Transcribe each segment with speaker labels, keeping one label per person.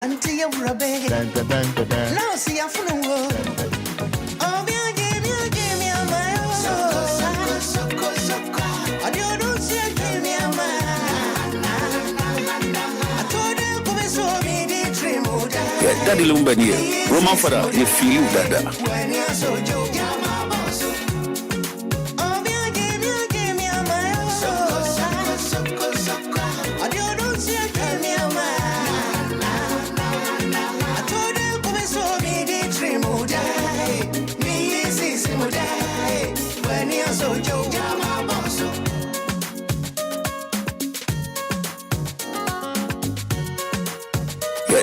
Speaker 1: Until you're a baby. Now see a full world. Obia give me a mile. I don't see a give me a mile. I told you, come and show me the dream.
Speaker 2: Yeah, Daddy Lumba here. Roman Fada, you feel that.
Speaker 1: When you're so joke.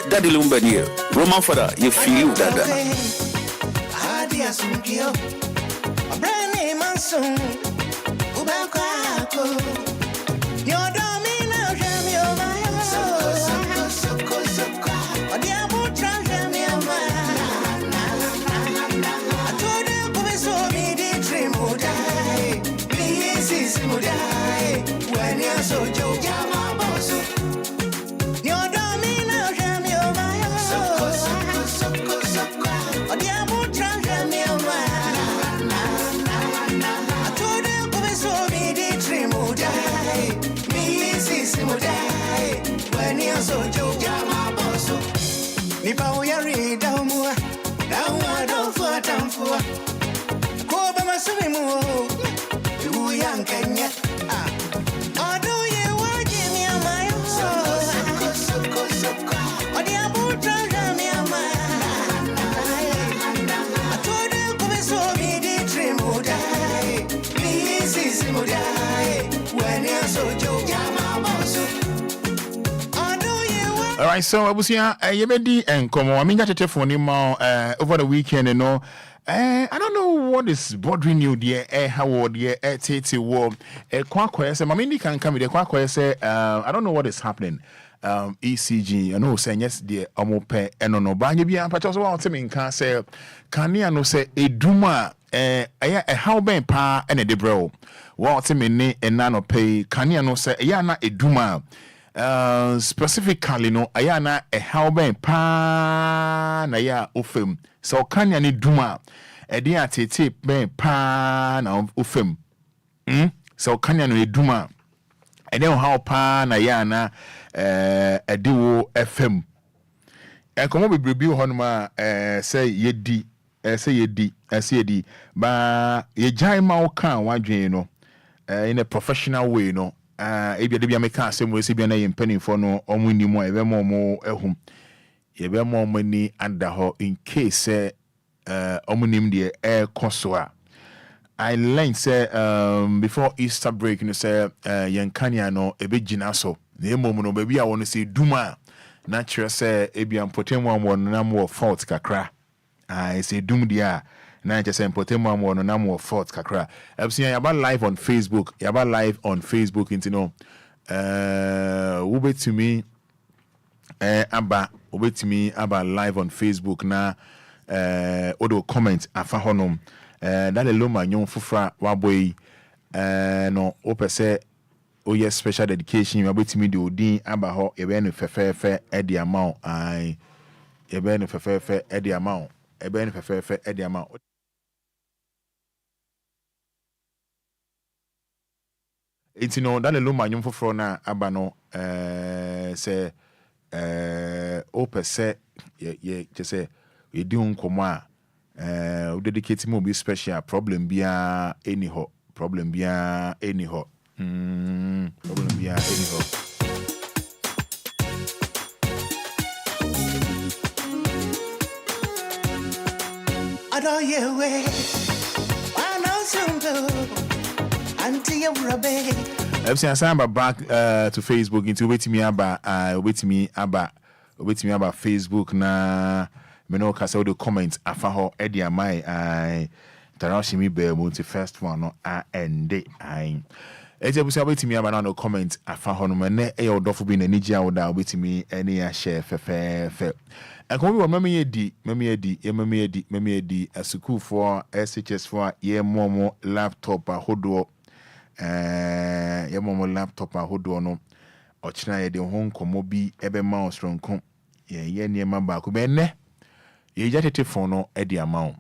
Speaker 2: Daddy Lumba here. Roman Fada, you feel that.
Speaker 3: Alright, so I was here, you and come on. I mean, got a telephone over the weekend, you know. I don't know what is bothering you, dear. How old, dear? Tete war. Quack, say, Mamini can come with the quack, say, I don't know what is happening. ECG, you know, saying yes, dear, Omope, and no, but you be a patch also to me can say, can you no say, a duma, a how ben pa and a debro. What me and nano pay, can you no say, yana a duma. Specifically no ayana a how ben pa na ya ufem so kanya ni duma e dia tete ben pa na ufem so kanya no duma e den how pa na ya na e diwo fm e komo bebrebi ho no ma say yedi ba ye jai ma o kan wadwen no in a professional way no ebia de bia meka asem we se bia na ye mpanimfo no omuni mo ebe mo ehum ye be mo mani under ho in case omunim de koso a I learned say before Easter break you know say Yankania no ebe gina so na emom no ba bia won say duma na kire say ebia mpotem am na mo fault kakra I say dum dia na just important one no na mo fault kakra absia yaba live on Facebook into no ubetumi aba live on Facebook na odo comment afa honom that Lumba nyon fufra waboy no opese oye special dedication ubetumi de odin aba ho ebe no fefefe e di amount ai ebe no fefefe e di amount It's no that Lumba nyum foforo na aba no say ope say ye just say we do nkomo a we dedicate mo be special problem bia anyhow problem bia anyhow
Speaker 1: I know you way I know some do until you're a baby.
Speaker 3: I've seen a back to Facebook into wait me about Facebook na me no kasa the comments afa ho e dia mai I tarashi mi be multi first one no ende I ejebusi wait me about no comment afa ho no me e odofo bi na niji awoda wait me any a share fe and come we mama yedi a school for SHS for ye momo laptop ahodo ye momo laptop ahodo no ochina ye de hon komo bi ebe ma osronko ye niema baako be ne ye jatete fon no e di amount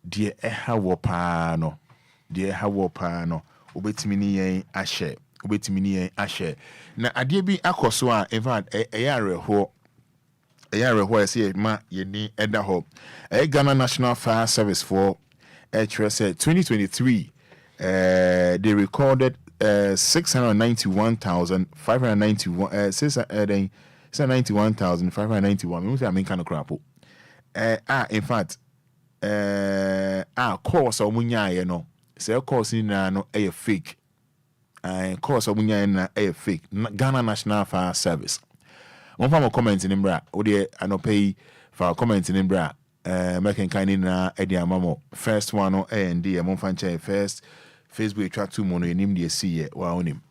Speaker 3: de ha wo pa no obetimi ni yen ahye na ade bi akoso a in fact eyarehwo say ma yeni eda ho Ghana National Fire Service for said 2023 they recorded 691,591 691,591 we say I mean kind of crap in fact course omunya no say course ni na no fake course omunya na fake Ghana National Fire Service one from comment in bra o de anopay for comment in bra making kind na ediamamo first one no and mon fan first Facebook track two mono enim de see wa onim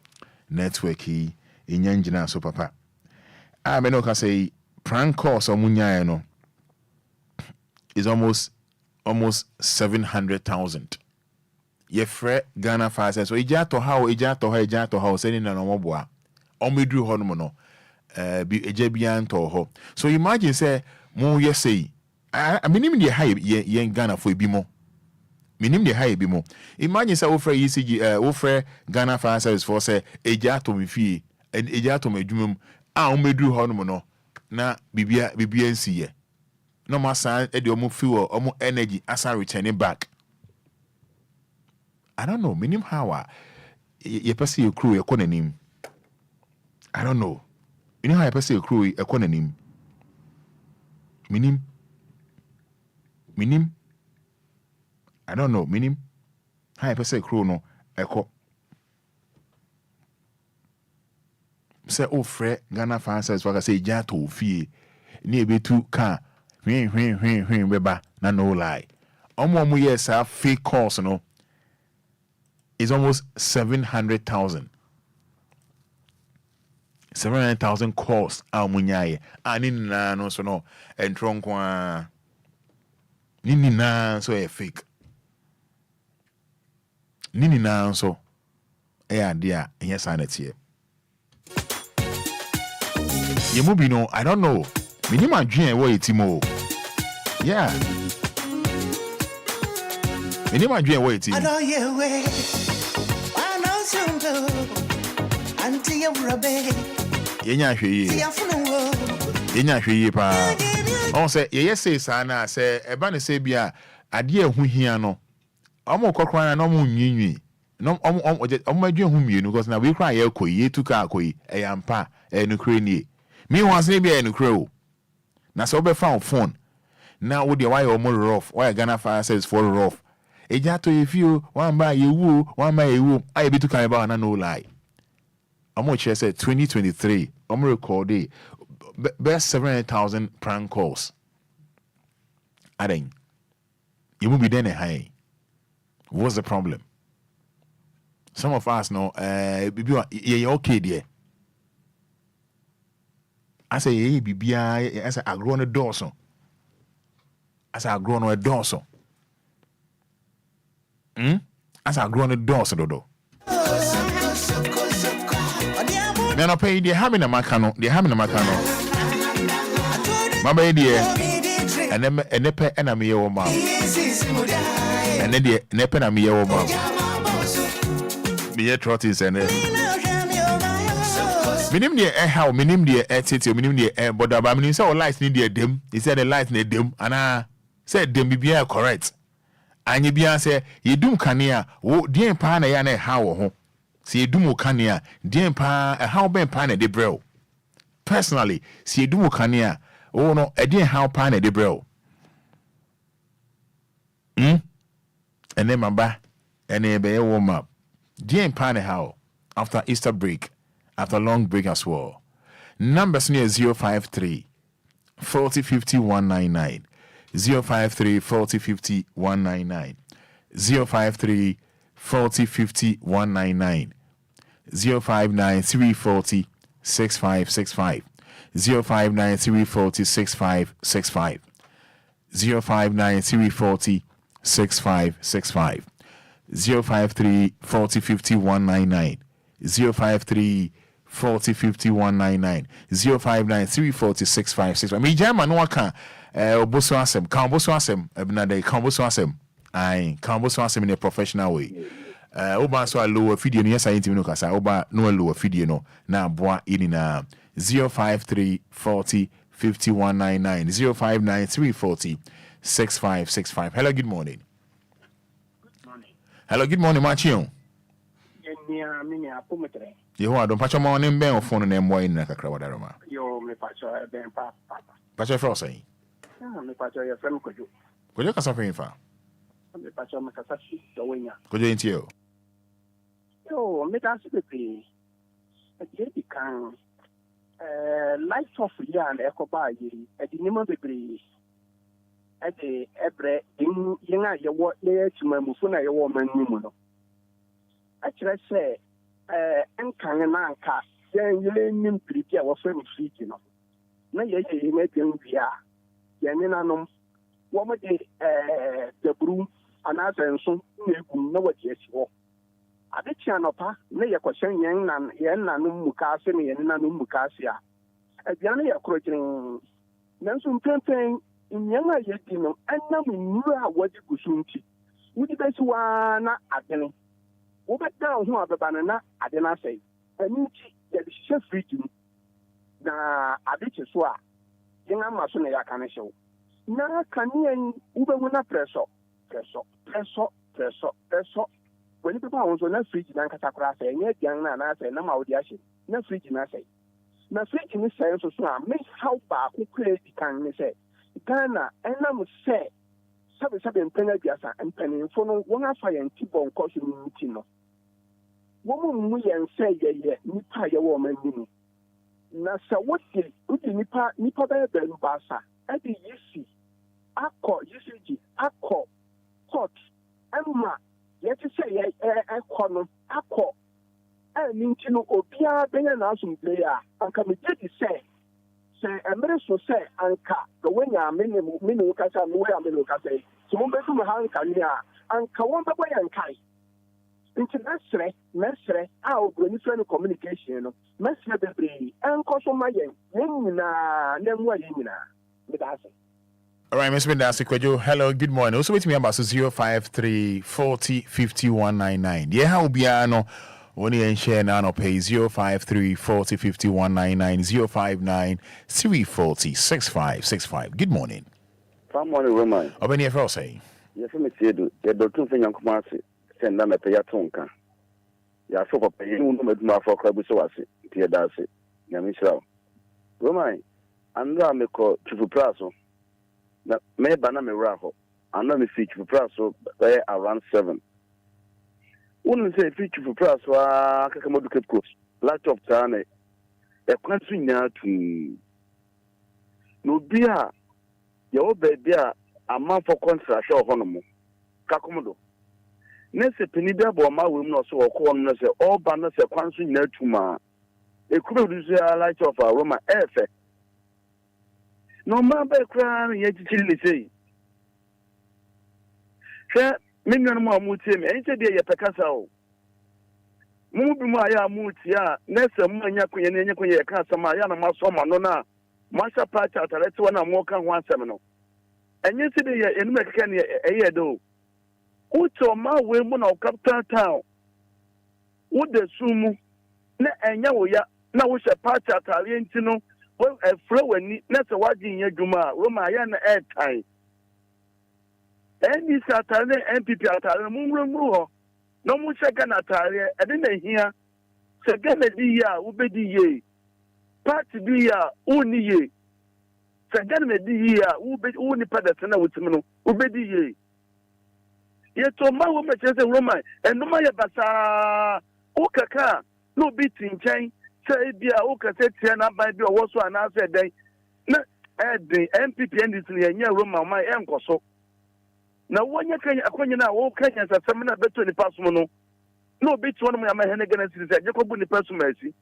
Speaker 3: network yi enyanjina so papa me no can say prank course omunya no is almost 700,000 ye fre Ghana Fire Service so ija to how sending na no boa omedru ho no bi eja bian to ho so imagine say mo ye say I minim de high ye Ghana for bi mo minim de high bi mo imagine say wo fre ECG wo fre Ghana Fire Service for say eja to me fie eja to me dwumum a omedru ho no na bibia nsiye no massa e de omo fuel omo energy asa returning back. I don't know minim how ye pese ye crew ekonanim. I don't know. You know how ye pese ye crew ekonanim. Minim. I don't know minim. How ye pese crew no eko. Say o frɛ Ghana Fire Service waka say ja to fie ni ebetu ka hwin beba na no lie. Omo yes a fake course no is almost 700,000. 700,000 course amunyaye ani na no so no entron kwa nini na so e fake. Nini na so e ade a enye sanity. Yemubi no, I don't know. Minima dream wo etimo. Yeah. Minima dream wo etimo.
Speaker 1: I know you way. I know some do. Auntie you rabe.
Speaker 3: Yenya hweye pa. On say ye say sana say eba ne say bia ade ehu hia no. Omo kokran na omo nyinwi. No omo adwen hu mienu because na we kra ye koyi etuka akoyi eyampa enukre nie. Me once be enukre. Na so be found phone. Now with the why omo rough, why Ghana Fire Service for rough. Eja to if you one by you, I be to kind about na no lie. Omo che say 2023, omo record best 700,000 prank calls. Aden. You will be then a high. What's the problem? Some of us know you okay there. I say hey bibia as I grow on a dorso. As I grow on a dorso. As I grow on a dorso dodo. Me no pay the having a macano, the having a macano. My baby and nepe enemy o ma. And then the nepe enemy o ma. Me trotties and minim de how minim de tete minim de but about minim say light need de dem he said the light need dem ana said dem bibia correct anye bia say yedum kanea wo den pa na ya na ha wo ho say yedum kanea den pa how ben pa na de brel personally say yedum kanea oh no e den how pa na de brel and then maba and e be warm up den pa na how after Easter break. After long break as well. Numbers near 053 40 50 199. 053 40 50 199. 053 40 50 199. 059 340 6565. 059 340 6565. 059 340 6565. 053 40 50 199. 053 40 50 199 059 340 6565. Me jama no aka oboso asem kan oboso asem ebina dey kan oboso asem ai kan oboso asem in a professional way. Oba so a lower video no yes I intimi no kasa oba no lower video no na boa ini na 053 40 50 199 059 340 6565. Hello, good morning. Hello, good morning, Machio. You are don't patch my name ben or phone name boy in Nakakra Wadaroma.
Speaker 4: Yo, me patch ben papa.
Speaker 3: Patch your first say.
Speaker 4: Me patch your friend could you?
Speaker 3: Could you cassafin fa?
Speaker 4: Me patch your Macasashi, the winner.
Speaker 3: Could you into you?
Speaker 4: Yo, me that's the pay. At the end, can light of ya and echo by at the name of the breeze. At the Ebre, in Yana, your what there to my Mufuna, your woman, Numuno. Actually, say, Enkananka, then you let him prepare our friend feet, you know. No, yes, he made him via Yaninanum, woman, the broom, and as and so, you know what yes, you are. I bet you know, pa, no, your question, young and Yananum Mukasi, and Nanum Mukasia. At the only approaching Nelson Pimping in younger Yetino, and now we knew what you could soon see. Would the best one at any? Over down who are the banana, I did not say. And you see, chef reading. Na I bet you swear. Young Amazon, I can show. Now, can you and Uber when I press up? When people are on a fridge, and Catakra say, yet young man, I say, no more the ashes. No fridge, and I say. Now, fridge in this sense of so, miss how far who create the can say. Ghana, and I must say, 7 penny and penny for no one fire and keep on caution Tino. Woman, we and say, yeah, Nipa, your woman, now, so what did Nipa Ben Bassa? I did you see? I call UCG, I call court, Emma, let us say, I call, and Nintino Obia Ben and Awesome player, and come to say, and Minister say, Anka, the winner, Minukasa, where Minukasa, so one bedroom Hankania, and Kawamba and Kai. International, Mestre, our friend communication, Mestre the Bree, and Cosomayan, Nemwa Yina, with us.
Speaker 3: All right, Miss Bindasi, could you? Hello, good morning. Also, with me about 053 40 50 199. Yeah, how be no? Only and share now pay 053 40 50 199 059 340 6565. Good morning.
Speaker 5: Good morning, Roman.
Speaker 3: Open your first say.
Speaker 5: Yes, I'm saying the doctor for young Kumasi send them a payatonka. Ya so papa you no meduma for club so ase tie da ase na me sira Roman andra me ko chifu praso na me ba na me wra ho andra me fi chifu praso by around 7 wonu say fi chifu praso akaka modu cape coast laptop tane e kwantu nya tu no bia ya oba bia ama for contract ho no mo kakomodo nese penida bo ma wem no so ko no se oba no se kwanso nyina tuma e kuro du se light of a Roma efe no ma be kra ye chichiri le sei se me nanu ma mu tie me ense de ye pekasa o mu bi mu aya mu tie nese mu anya kunye ne anya kunye ka sama ya na maso ma no na masha party atarete wana mo ka ho asem no enye se de ye enu mekeka ne eye do uto ma we mu na capital town wo de sumu na enya wo ya na wo she party atare ntino wo efre wani na se waji nya dwuma Roma ya na airtime eni satane MPP atare mu mru ho na mu shega na atare e de na hia se gana di ya wo be di ye party di ya uni ye se gana di ya wo be uni padata na wotimi no wo be di ye yeto ma wo me chese Roman eno ma ye basa o kaka no bi tinchen say bia o kase tie na ban bi o wo so ana se den na the MPP ndis ne nya Roman ma enkoso na wonya kan akonye na wo kan sasem na beto ni paso no no bi to no ma hene gana sisi se jekobu ni paso masi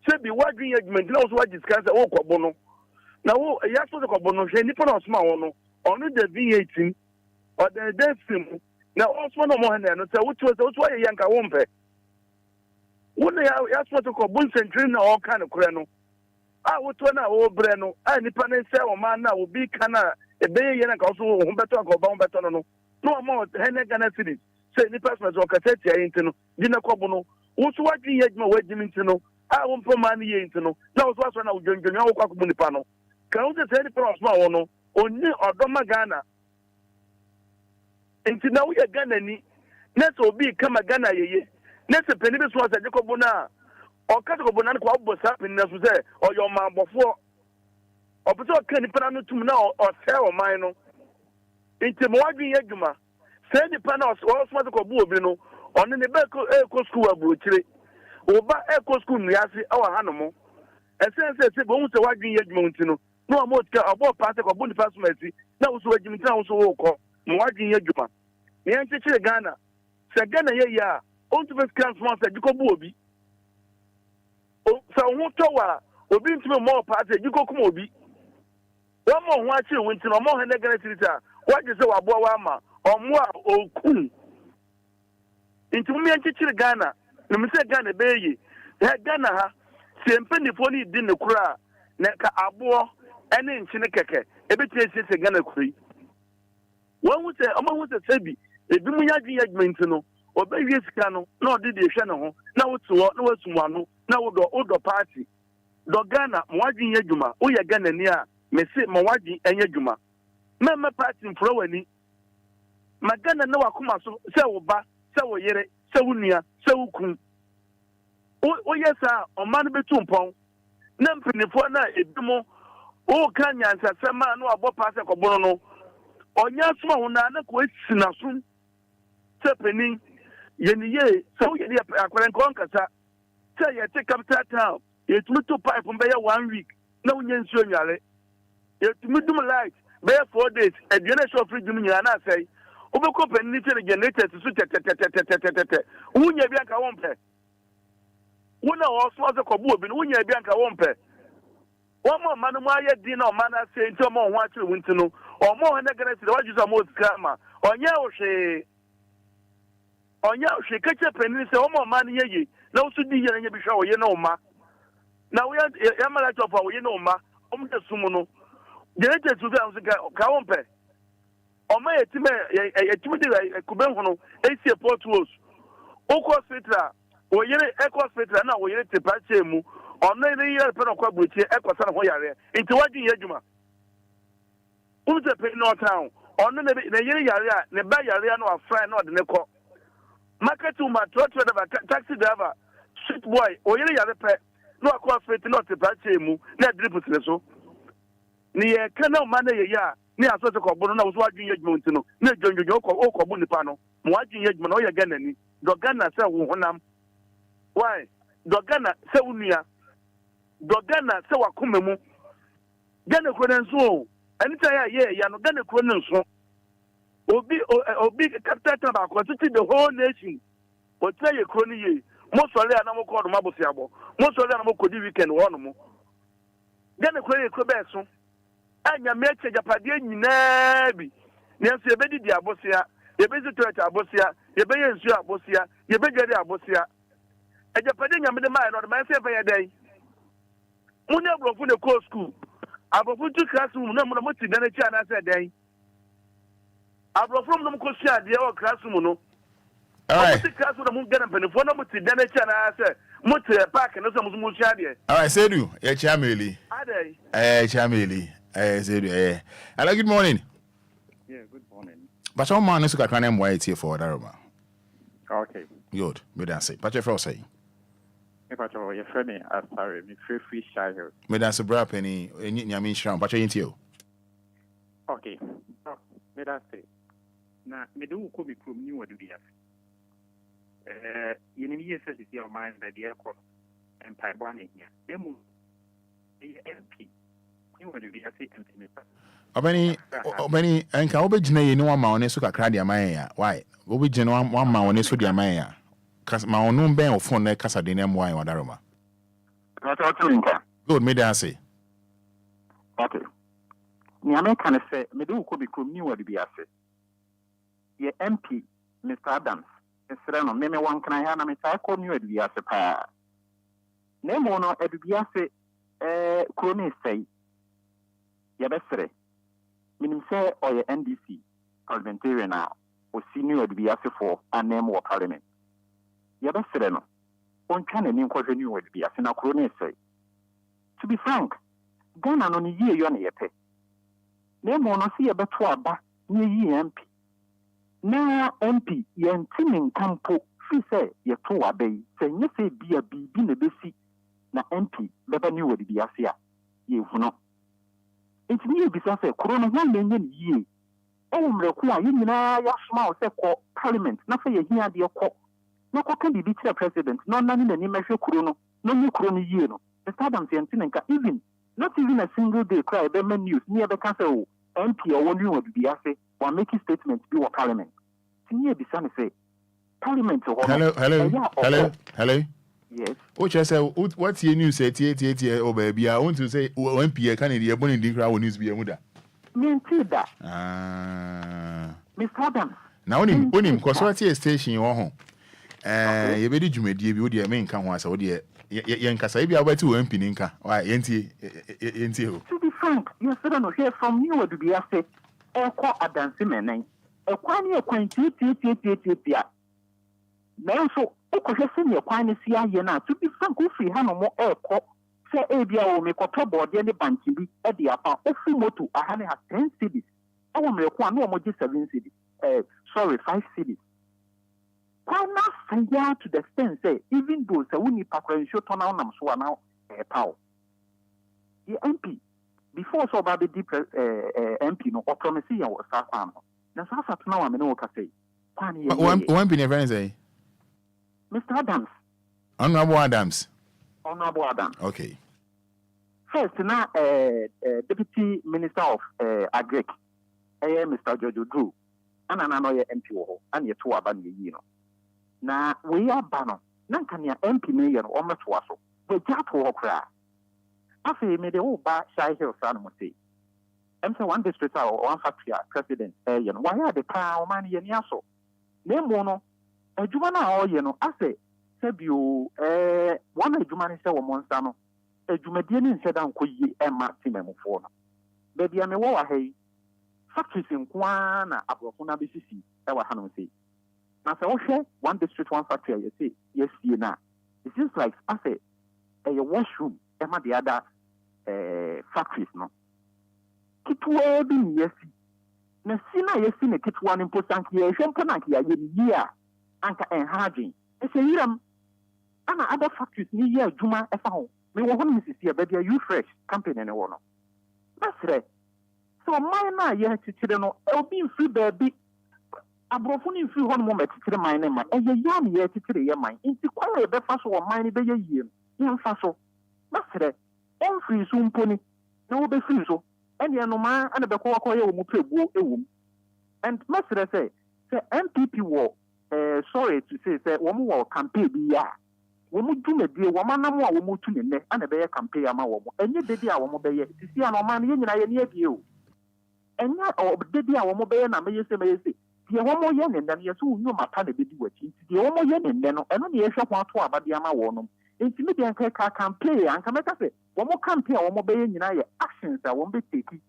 Speaker 5: se bi wadwin agment na wo so discuss wo kobo no na wo ya so kobo no hwe ni pa na osma wo no onu the V18 or the death film. Now, also, no more than so, which was also a young wompe. One ya sport ko bun century na all kind of kreno. Woto na wo bre no nipa ne se o man na obi kana ebeye ye na ka so ho beto ka ba beto no mo hene Ghana cities say nipa smart o ka tete ayi ntino di na ko bu no wo so wadwi ye adwuma wadwimi ntino wo mpo man ye ntino na wo so aso na wodwonwon wo kwa ko nipa no ka wo se nipa o so wo no oni odoma Ghana ntina wo ye Ghana ni na so obi kama Ghana yeye na se peni be so asa Jacob na o ka ko bonan ko abo sa peni na so se o yo ma bofo o pese o kan nipa no tum na o se o man no nti mo wadwi ye adwuma se nipa na o so ko bu obi no ono ne be ko school abrochire o ba ko school nuase e wa hanomo se bo hu se wadwi ye adwuma nti no no mo tika obo pass ko bu nipa so mati na wo so wadwimi nti na wo so wo ko mo wadwi ye adwuma ne yan chire Ghana se Ghana ye ya on to be transfer se diko bu obi o sa hu to wa obi ntime mo pass diko kuma obi one more one chill winter no more hene Ghana tirita what you say wa bo wa ma omo a okun inti mu yan chire Ghana no me say Ghana be yi Ghana ha se mpanifo ni di ne kura na ka abo ene nchine keke ebetie se Ghana kuri won hu se omo hu se sebi ebi mu yadwi yadwenti no obewie sika no na odi de hwe ne ho na wotuo na wasumwano na wodo party do Ghana mo wadwi yadwuma wo ye Ghana ni a me se mo wadwi enya dwuma mema party mfro wani magana na wakoma so se wo ba se wo yere se wo nua se wo kun o yesa o man betu mpon na mpinifo na edimo o kan nyansa sema na abo pass ko bono no onya suma ho na ko esina so sepeni yeniye se wo yede akwaren ko nkasa se ye te capital town ye tumuto pipe mbe ya 1 week na wonye nsuo nyare ye tumudum light be 4 days eduane show free dum nyana na sei obeko penni tere generator su tete wunya bi anka wonpe wona wo so ze ko bu obi wunya bi anka wonpe won mo manu mo aye din na o mana sei nti o mo ho akire wunti no o mo ho na gana sire waju so mo skama onya ohwe kache penni se o mo man yeye na usu di yenya bi hwa o ye na o ma na wo ya mala tofa o ye na o ma o mo tesumu no generator su ka wonpe Oma yetime de kuben hono esi port was oko hospital o yere eco hospital na o yere tepache mu ona ile yere pe no kwa brochi eco sana ho yare nti wadi yadwuma umze pe no town ona na yere yare a ne ba yare na afra na ode ne ko market ma trot taxi driver street boy o yere yare pe no akwa hospital na tepache mu na drip so ni ye kana ma na ye ya ni aso se ko bono na wo so adwun yadwuma ntino na dwonjodwo ko bu nipa no mo adwun yadwuma na o ye Ghana ni do Ghana se wo honam why do Ghana se wo nua do Ghana se wakoma mu Ghana ko nso anita ya no Ghana ko nso obi capital ba ko titi the whole nation o tell ye kro ni ye mo sole ana mo ko do mabosi abo mo sole ana mo kodi weekend wo no mo Ghana ko ye ko be so anya meche japade nyina bi nenso yebedi di abosia yebezi toilet abosia yebeye nsu abosia yebegari abosia ajapade nyamede mai no de mai se fa yedai muni abrofu ne ko school abrofu tu classroom na mo ti dane cha na se dai abrofu mo ko sia de o classroom no all right classroom na mo gana penefo na mo ti dane cha na se mo ti park na so mo sia de all right
Speaker 3: say do ye chameli
Speaker 5: adai
Speaker 3: chameli hello, good morning.
Speaker 6: Yeah, good morning.
Speaker 3: But some man is got name white here for Daruma.
Speaker 6: Okay.
Speaker 3: Good. Me dan say. But your friend say.
Speaker 6: If I told your friend, sorry, me free shy here.
Speaker 3: Me dan say bra penny. Nyami shram. But you into.
Speaker 6: Okay. Me dan say. Na me do ko be krom ni wadu dia. Yeni ye say your mind that the aircraft and pipeline here. Demo. MP.
Speaker 3: Obeni enka obegina ye ni wa ma one so kakra dia man ya why obegina wa ma one so dia man ya kas ma onu ben ofon na kasa de na mo an wadaroma good me dan say
Speaker 6: okay ni ame kan say me do ko be krom ni wadu bi ase ye MP Mr Adams esre no me wan kan ya na me sai ko ni wadu bi ase pa
Speaker 7: Nemo no edubiase kroni say yabesre minim say or NDC parliamentarian now or senior edubiase for a name or parliament yabesre no on can any question you would be as in a kroni say. To be frank, Ghana no ni ye yon yepe. Nemo no see a better ba ni MP. Na MP yen timin campo fi say ye to abey say ye say be a bibi ne besi na MP beba ni wodi biase a ye huno. Enti ni bisa say corona wan menye ni ye. O mreku a ye nyina ya sma o say ko parliament na say ye hia de ko. Na ko kan bibi tire president no na ni na ni mehwe corona no ni corona ye no. The Adam Tiantinenka, even not even a single day cry about news near the castle MP or one you would be asked or making statements to parliament. Near the sun say parliament or
Speaker 3: hello.
Speaker 7: Yes.
Speaker 3: Which I say what's your news say or baby? I want to say MP Canada born in crowd news be a muda.
Speaker 7: Mean that. Mr. Adams.
Speaker 3: Now him because what's your station your home? You better do me dear beauty main can once or dear. Yankasa, if you are to MP Ninka, why, Yenti.
Speaker 7: To be frank, you said no hear from you would be asked, or call a dancing man, a quantity of quantity. Now, so, okay, send your quantity yena to be frank, if we have no more air cop, say Abia will make a trouble, the other banking be at the upper, of Fumoto, I have 10 cities. I will make one more 7 cities, 5 cities. Why not say ya to the extent say even though the winning pakran show turn out nam so now power. The MP before so about the deep MP no or promise ya was start am. Na so far now am no ka say.
Speaker 3: One be never say.
Speaker 7: Mr. Adams.
Speaker 3: Honorable Adams. Okay.
Speaker 7: First now Deputy Minister of Agric Mr. Jojo Drew and another MP wo and ye to aban ye no. Na we are bano nankania MP mayor or matwaso we jato okra afi me de ba shy hill san mo say em say one district or one factory president you know why are the car man ye ni aso na mo no adwuma na o ye no ase sebio one adwuma ni se wo monsa no adwumadie ni nse dan koyi e ma timemfo no be bia me wo wa hai factories nkwa na abrofo na besisi e wa hanom say. Now, so one district, one factory, you say, yes, you know. It seems like, I say, a washroom, and the other factories, no. Kitwa be yes. Na sina yes, in a kitwan important here, Shampanaki, year, anchor and harding. I say, and other factories near Juma, a found. Me one Mrs. here, but you fresh, campaign and one. That's right. So, my yeah, children, I'll be free, baby. Abrofuni fi hon mo metitire mine ma yam ye titire ye man nti kwala be fa so o mine be ye yiem ye fa so masere on free so mponi na wo be free so ene no ma ana be ko ye wo mu prebuo ewum and masere say MPP wo sorry to say wo mu wo campaign bi ya wo mu dwumadie wo manam a wo mu tu ne ana be ye campaign ama wo mo enye dedi a wo mo be ye sisi ana ma ne nyina ye ne abie o enye o dedi a wo mo be ye na me ye se the woman yen and then yes, who knew my father be watching. The woman yen and then and only a shop one to about the Amawonum. Intimidate can play and can make us say, one more campaign, one more bay in actions that won't be taken.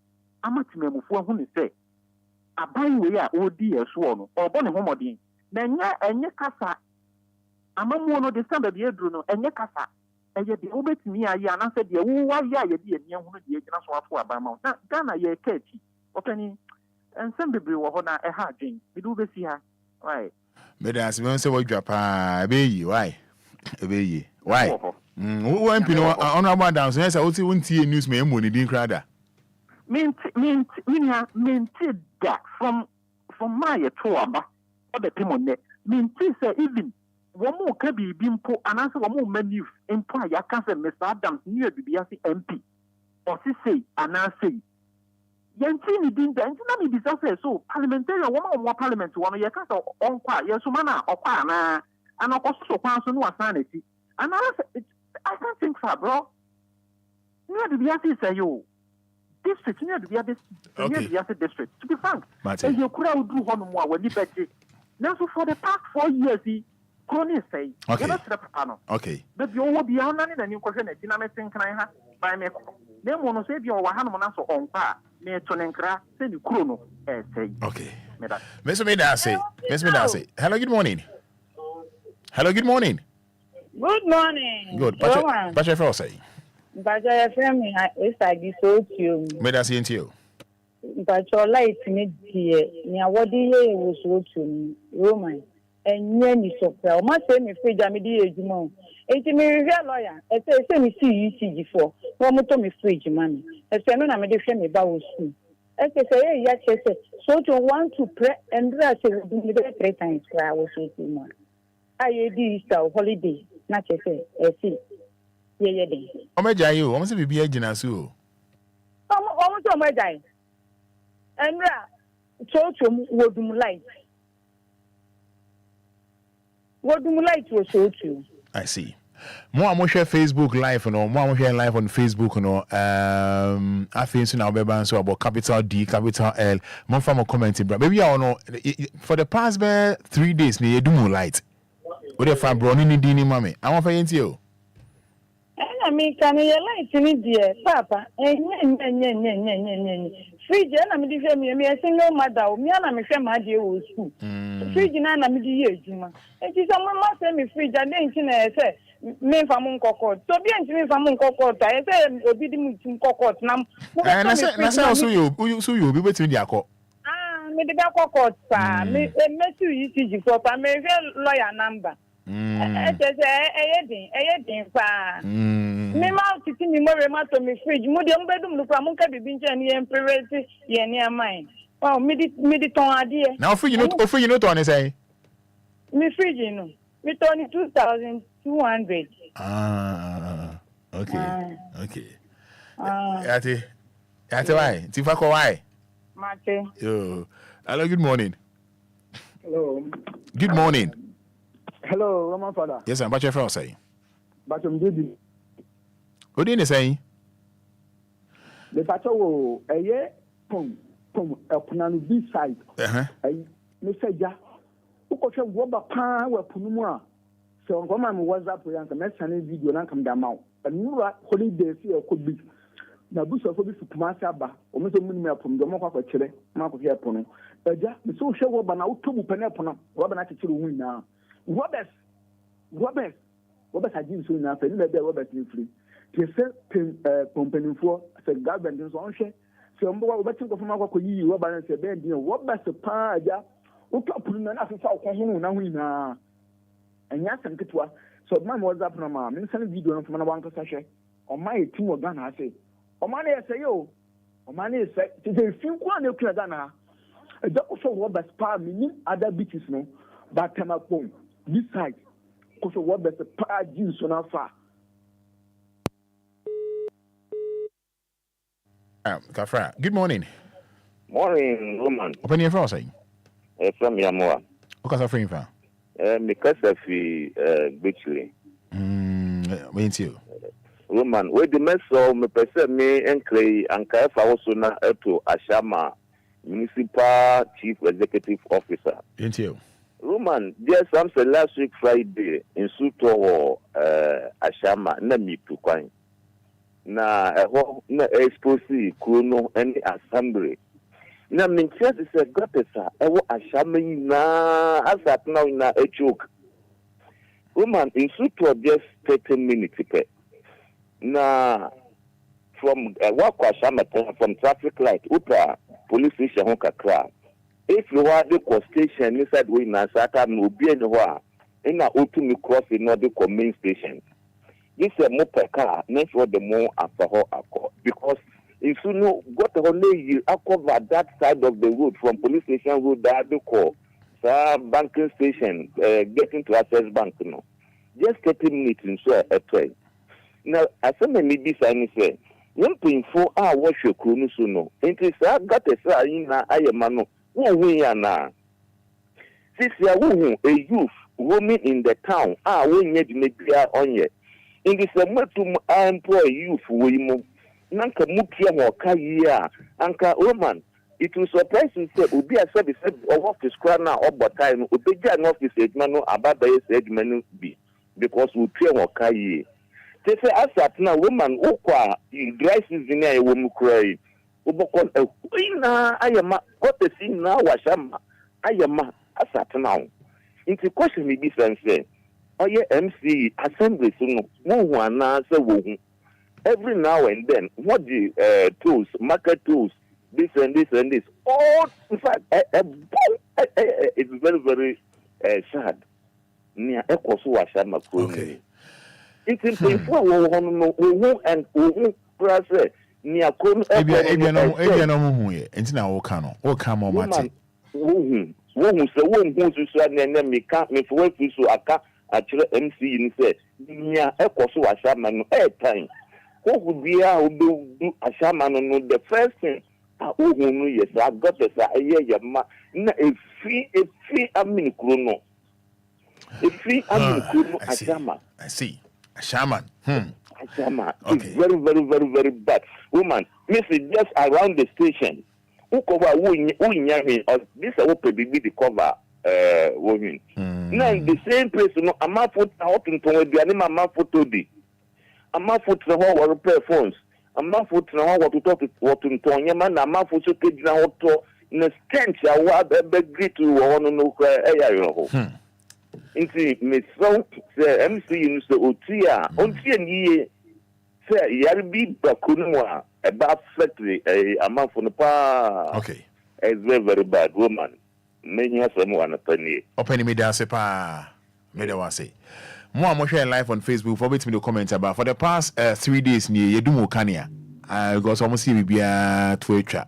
Speaker 7: I'm not to for whom say, a buy way or dear swan or bonny homodine. Then ya and your casa. I'm a mono the son of the Bruno and your casa. And yet the obey to me, I answered, yeah, why, yeah, you young woman, the agent for about Mount Ghana, ye catchy. Opening. And some people were on a hard drink. We do this here. Why?
Speaker 3: But as we say, what Japan, obey you. Why? Obey you. Why? Who went to know honorable down? So, yes, I also won't see a news me money didn't cry that.
Speaker 7: Mint that from my tour, or the Timon. Mint say even one more cabby being put and answer one more menu in Paya Castle, Mr. Adams near the BSC MP. Or say, and I say. Yentini didn't any disaster so parliamentary one more parliament one year castle on quiet yes mana or pana and also person was sanity and I can't think so bro near the BSC say you district near the BSC district to be frank and you crowd do one more when you bet it now so for the past 4 years Crony say,
Speaker 3: okay. Okay.
Speaker 7: But you will be on any question at Dinamation Kana by me. Then one say you are Hanaman on pa, near Tonenkra, say you chrono, say.
Speaker 3: Okay. Miss Medase. Hello, good morning. Hello, good morning.
Speaker 8: Good morning.
Speaker 3: Good. Pacha Fro say.
Speaker 8: Pacha FM is like this so you.
Speaker 3: Medase into you.
Speaker 8: Pacha light me here. Nia wadi ye was so to Roman. And yen is so proud. Must say me free jamidi ejimo. Eti me real lawyer. I say me see UCG4. One more me free jamani. I say no na me defend me ba school. I say yes. So to want to pray and I say me 3 times I was waiting more. I did Easter holiday. Not say see. Yeah.
Speaker 3: Omeja you. Omo se bibi agina so.
Speaker 8: Omo to omeja. Enra church wodum light. Wodum light was so too.
Speaker 3: I see. More I'm share Facebook live no. More I'm share live on Facebook no. I think so now be so about capital D, capital L. More from a comment bro. Maybe I know for the past 3 days ni edum light. What if I brought in the mommy? I want for you.
Speaker 8: I mean, can you light in dear Papa? Fridge, and I'm a single mother. Me and I'm a family dear school. Fridge, and I'm a dear Juma. It is someone must send me fridge, and then say, me from Uncoco. So be me from Uncoco. I say, obedient to Coco. Now,
Speaker 3: I say, so you be waiting the alcohol.
Speaker 8: Me the court, sir. Me you see for I may lawyer number. Me mouth to me more matter me fridge. Moody bedroom look from Munka Binch and Empress near mine. Oh, me ton idea.
Speaker 3: Now for you not to say.
Speaker 8: Me fridge, you know. Me turn 2,200.
Speaker 3: Okay. Ate why? Tifako why?
Speaker 8: Mate.
Speaker 3: Yo. Hello, good morning.
Speaker 5: Hello.
Speaker 3: Good morning.
Speaker 5: Hello, Roman Fada.
Speaker 3: Yes, I'm Pacha Fro say.
Speaker 5: But I'm good.
Speaker 3: What did you say?
Speaker 5: The Pacha will a year from a B side. Mr. Ja, who could have Wobba Pan were Punuma. So, Roman was up with a message video and come down. A new holiday here could be. Na buso fo bi fukumasa ba o meso munimi apom do mako akire mako hia pono eja me so hwe wo ba na utobu pene pono wo ba na akire wo nyina Robert agin so na fa ni be Robert ni free te se pompanifo se government so on hwe se mbo wo betin ko fuma ko yi wo ba na se be ndin wo ba se pa aja o topulu na na fa ko hunu na hu nyina anya sanketwa so ma mo WhatsApp na ma me send video na fuma na wanka sa hwe o ma e tin wo ga na ase Omani say yo. Omani say the few one you can dana. A doctor what best power meaning other beaches no. But come up home. This side. Because what best power jeans on far.
Speaker 3: Kafra. Good morning.
Speaker 9: Morning, Roman.
Speaker 3: Open your phone say.
Speaker 9: From Yamoa.
Speaker 3: Because of free fa.
Speaker 9: Because of Beachley.
Speaker 3: Wait you.
Speaker 9: Roman, where the mess of me person me Enquiries and Enquires also na to Ashama Municipal Chief Executive Officer.
Speaker 3: Thank you.
Speaker 9: Roman, there's something last week Friday in Suto Ashama na mitu kwani. Na na exposi kuno any assembly. Na mintias is a gotesa Ashama na asat now na a choke. Roman, in Suto just 30 minutes pe. Na from from traffic light upa police station ho kakra if you are the station inside we na sata no bi eni ho a ina otumi cross in the main station this a motor car next for the more after ho akọ because if you know got only cover that side of the road from police station road that the call banking station getting to access bank no just 30 minutes in so a train. Now, as a maybe sign say, young painful watch your crunu no. Interest I got a say in I am no. We are now. Since you are a youth roaming in the town, when yet make on yet. In this summer to employ youth, we move. Nanka Mukia or Kaya, Anka Roman, it will surprise you say Obia said office crown now about time Obia an office edman about by edman be because we pay or kai. They say as at now woman okwa dry season a woman cry. Ubokon a queen I am what the scene now washama I am as at now. Into question me be say oh yeah MC assembly so no one answer every now and then what the tools market tools this and this and this. All in fact, it's very, very sad. Near Echo Washama.
Speaker 3: Okay.
Speaker 9: It's important we and we press near Kun.
Speaker 3: Ebia no mu ye. Enti na wo ka no. Wo ka mo mate.
Speaker 9: Wo so won hu so na me ka me fo fi so aka a kire MC ni say near Echo Washama no time. Who would be a do Ashama no the first thing. Yes, I got this. A free amin chrono. A free amin chrono. Ashama.
Speaker 3: I see. A shaman.
Speaker 9: Ashama. It's very, very, very, very bad. Woman, Missy, just around the station. Who cover who or this a open the cover woman. Now the same place, no, a man put out into the animal man photo di. A man put the whole repair phones. Amafo tena ho woto ntonye ma na amafo so kegyina ho to na stench a wa be greet wo no no kwa eya yo ho nti me so se MC you so otia ontie niye se yar bi bakunu a e ba factory amafo no pa
Speaker 3: okay
Speaker 9: it's very, very bad woman many has someone opinion
Speaker 3: open me dance pa me dey wan say more share live on Facebook for me to comment about for the past 3 days near Yedumo Kania. I got almost see bia Twitter.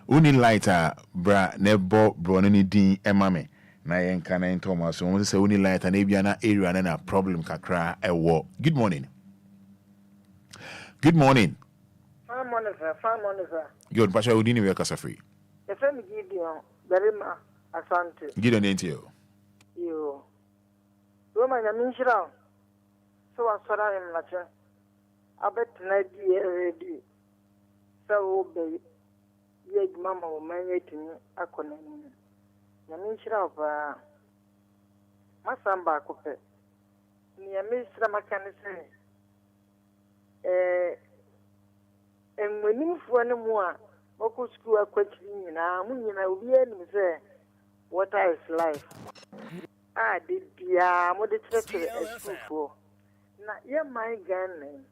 Speaker 3: Uni lighter bra nebo bronani din emame. Na yen kana Thomas so want say uni lighter na bia na area na problem kakra ewo. Good morning. Good morning.
Speaker 10: Fine morning, sir.
Speaker 3: Good, Pasha Udini we kasa free.
Speaker 10: The family Gideon, Berima, Asante.
Speaker 3: Gideon into
Speaker 10: you. Woman, I mean, so I saw him like I bet tonight, ready. So, baby, ye mamma will manage to me. I couldn't. I mean, my son back of it. Near Mr. McCann say, and when you for any more, local school are questioning now, I will be able to say, what is life? I did the moderator at school. Now, you're my gun.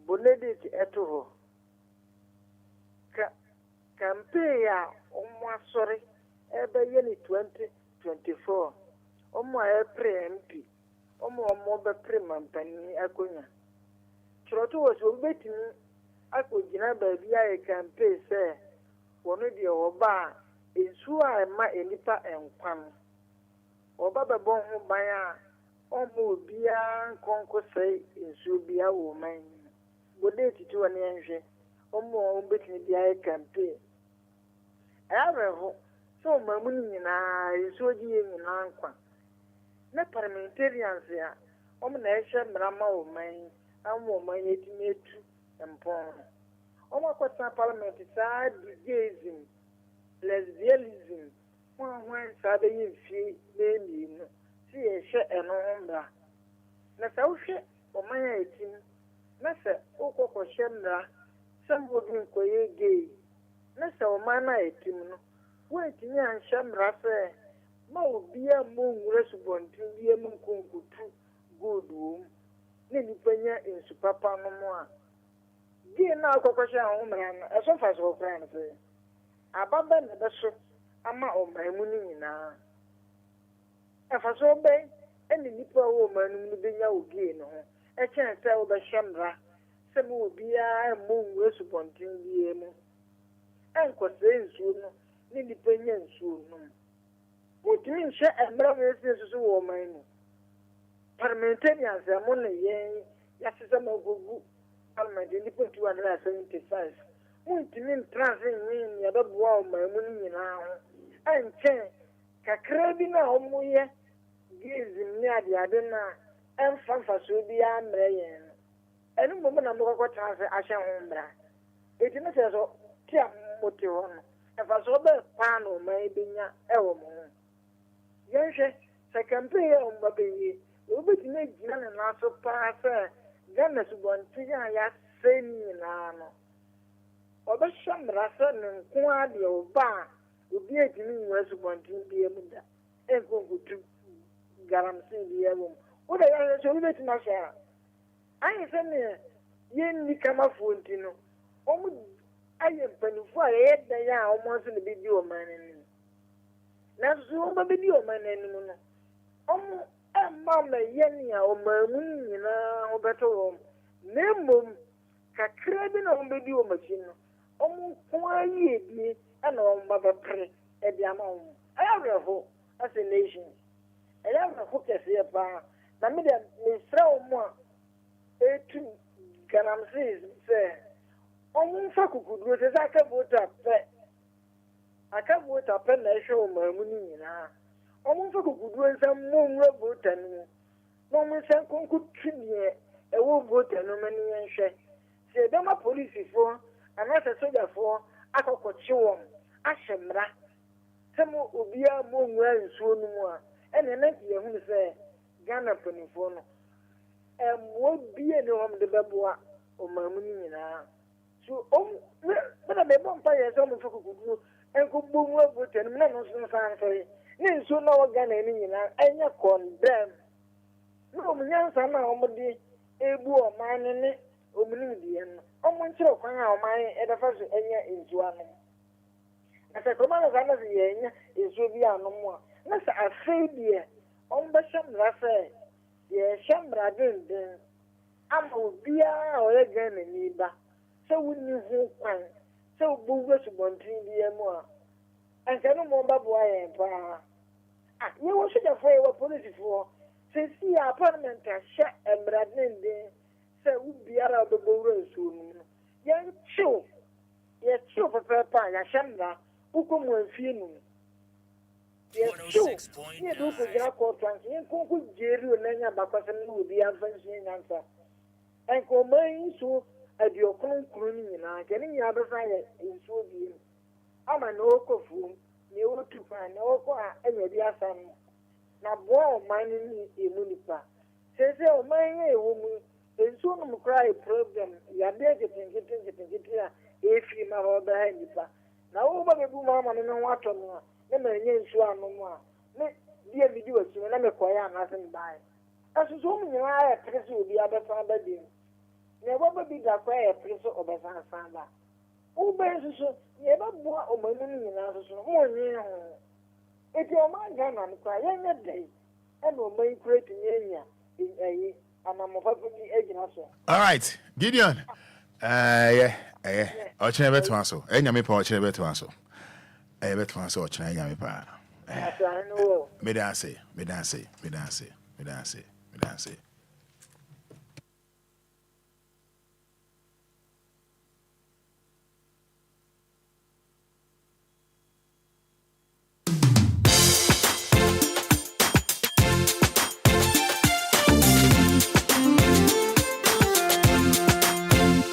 Speaker 10: Bonnet eto. Campaign, sorry, every year 2024. April MP. Mobile premium penny Acunia. Troto was waiting. I could get baby a campaign, say, one of the Oba is who I might enipa and Quan. Obaba bon baya omo bia konko sei nsu bia wo man bodeti to an enhwe omo betini bia campaign areho so mamuni nyina nsu gi nyina nkwa na parliamentarians ya omo na ehwe mrama wo man amwo man yetimetu empon omo kwata parliament sa digeism lesbianism when Fada in fee, maybe see a share and ombra. Nasauche, or my 18, Nasa, Oko Shemra, some would inquire gay. Nasa, or mana 18, waiting and Shamra say, Mo be a moon restaurant to be a moon good room, Nini Pena in Supapa no more. Dear now, Cocosha, as so far as our friends say. Abandon the best. Ama o maimuni na afaso be eni nipa wo manu benya ogie no e chen se wo be shamra se mo bia mo nwe supontin bie mu enko se nsu no ni nipa nya nsu no mo timi nche emra we se so wo manu parliamentarians mo ne yen ya se ma gugu parliament nipa 275 Muntin transin ya babu wa maimuni nyina anche kakra bi na omuye gizim ni ade na emfa so bi ya mre yen enu mo na mo ko transin ahye ho mra eti na se so tia mote hɔ no ɛfa so ɔbɛ paa no ma ebenya ɛwɔ mo ho yɛnhwɛ sɛ campaign yɛ ɔmba bɛyie wobɛtumi agyina ne nan so paa sɛ Ghana subɔnten a yɛasɛ nyinaa no ɔbɛhyɛ mmara sɛ ne nko a deɛ ɔba a obi atumi nwura subɔnten bia mu da ɛnkonkotu galamsey bia wɔ mu wode yɛhwɛ sɛ wobɛtumi ahyɛ a ayɛ sɛ ne yɛnni kamafoɔ nti no ɔmo ayɛ mpanimfoɔ a yɛyɛ dan a ɔmo nso ne bɛdi ɔman no anim nanso so ɔmo bɛdi ɔman no anim no ɔmo ɛmma ma yɛne a ɔman mu nyinaa wɔbɛtɔ wɔn na mmom kakra bi na ɔmo bɛdi wɔn akyi no ɔmo nko ara yie bi ɛna ɔmo bɛpere ɛde ama wɔn ɛyɛ awerɛho as a nation ɛyɛ awerɛho kɛseɛ paa na me deɛ mesrɛ wɔn a ɛtu galamsey sɛ ɔmo mfa kukuduro sɛ sɛ aka vota pɛ na ɛhwɛ ɔman mu no nyinaa ɔmo mfa kukuduro nsa mmɔnwura vota no mu na ɔmo nsa nkonkotu deɛ ɛwɔ vota no mu ne yɛnhwɛ sɛ ɛbɛma polisifoɔ anaasɛ sogyafoɔ akɔkɔkye wɔn ahyɛ mmara sɛ mo obiara mmɔnwura nsuo no mu a ɛna ɛna nti yɛhunu sɛ Ghana mpanimfoɔ no ɛmmoa bie ne wɔn de bɛboa ɔman mu no nyinaa so mena mebɔ mpa yɛ sɛ ɔmo mfa kukuduro ɛnkɔbɔ nwura vota no mu na no nso nsa ansɔre ne nsuo na wɔ Ghana ni nyinaa ɛnyɛ kɔndɛm na ɔmo nyansa na ɔmo de ebu ɔman no ne ɔmo ne deɛ no ɔmo nkyerɛ kwan a ɔman ɛbɛfa so ɛnyɛ nsuo anom na sɛ kɔma no saa na sɛ yɛnyɛ nsuo bi anom a na sɛ afei deɛ ɔmo bɛhyɛ mmara sɛ yɛhyɛ mmara denden ama obiara a ɔyɛ Ghana ni ba sɛ wonni ho kwan sɛ wobɛwura subɔnten bi mu a ɛnka no mo bɛboa yɛn paa yɛwɔ sogyafoɔ yɛwɔ polisifoɔ sɛsi a parliament ahyɛ mmara denden sɛ wo biara a wobɛbɛwura nsuo no mu no yɛkyew pɛpɛɛpɛ a yɛahyɛ mmara wokɔ mu amfie no mu yɛkyew ne yɛde wokɔgyina kɔɔto anka yɛnkɔnkɔ gyeri o n'anya abakwasɛm ne wɔ bi amfa nsua nyansa ɛnka ɔman yi nsuo aduɔkronkron no nyinaa nka ne nyinaa bɛsa yɛ nsuo biem ama na ɔkɔ fuom na ɛwɔ tu pan na ɔkɔ a ɛnya bi asa no na boa ɔman no ne ɛmu nipa sɛsɛ ɔman yɛ ɛwɔ mu nsuo no mu koraa yɛ problem yadeɛ nketenkete a ɛfiri ma ɔbɛha nipa na wɔba bɛbu mu ama no ne ho atɔ no a ne ma ɛnyɛ nsuo anom a ne deɛ medi wɔ akyi na mekɔyɛ anaasɛ mebaeɛ ɛso so ɔmu nyinaa yɛ pere sɛ obi abɛsan ba bi mu na ɛbɛba bi da koraa yɛ pere sɛ ɔbɛsan ba wobɛn nso so yɛbɛboa ɔman mu no nyinaa nso so no mɔnwee ho enti ɔman Ghana no koraa yɛnyɛ dɛn ɛna ɔman yi curating yɛnya ɛyi anammɔpapa bi agyina so.
Speaker 3: All right, Gideon. Ɔkyerɛ bɛtoma so. Ɛnyame pa ɔkyerɛ bɛtoma so. Bɛtoma so ɔkyerɛ ɛnyame pa. Medase.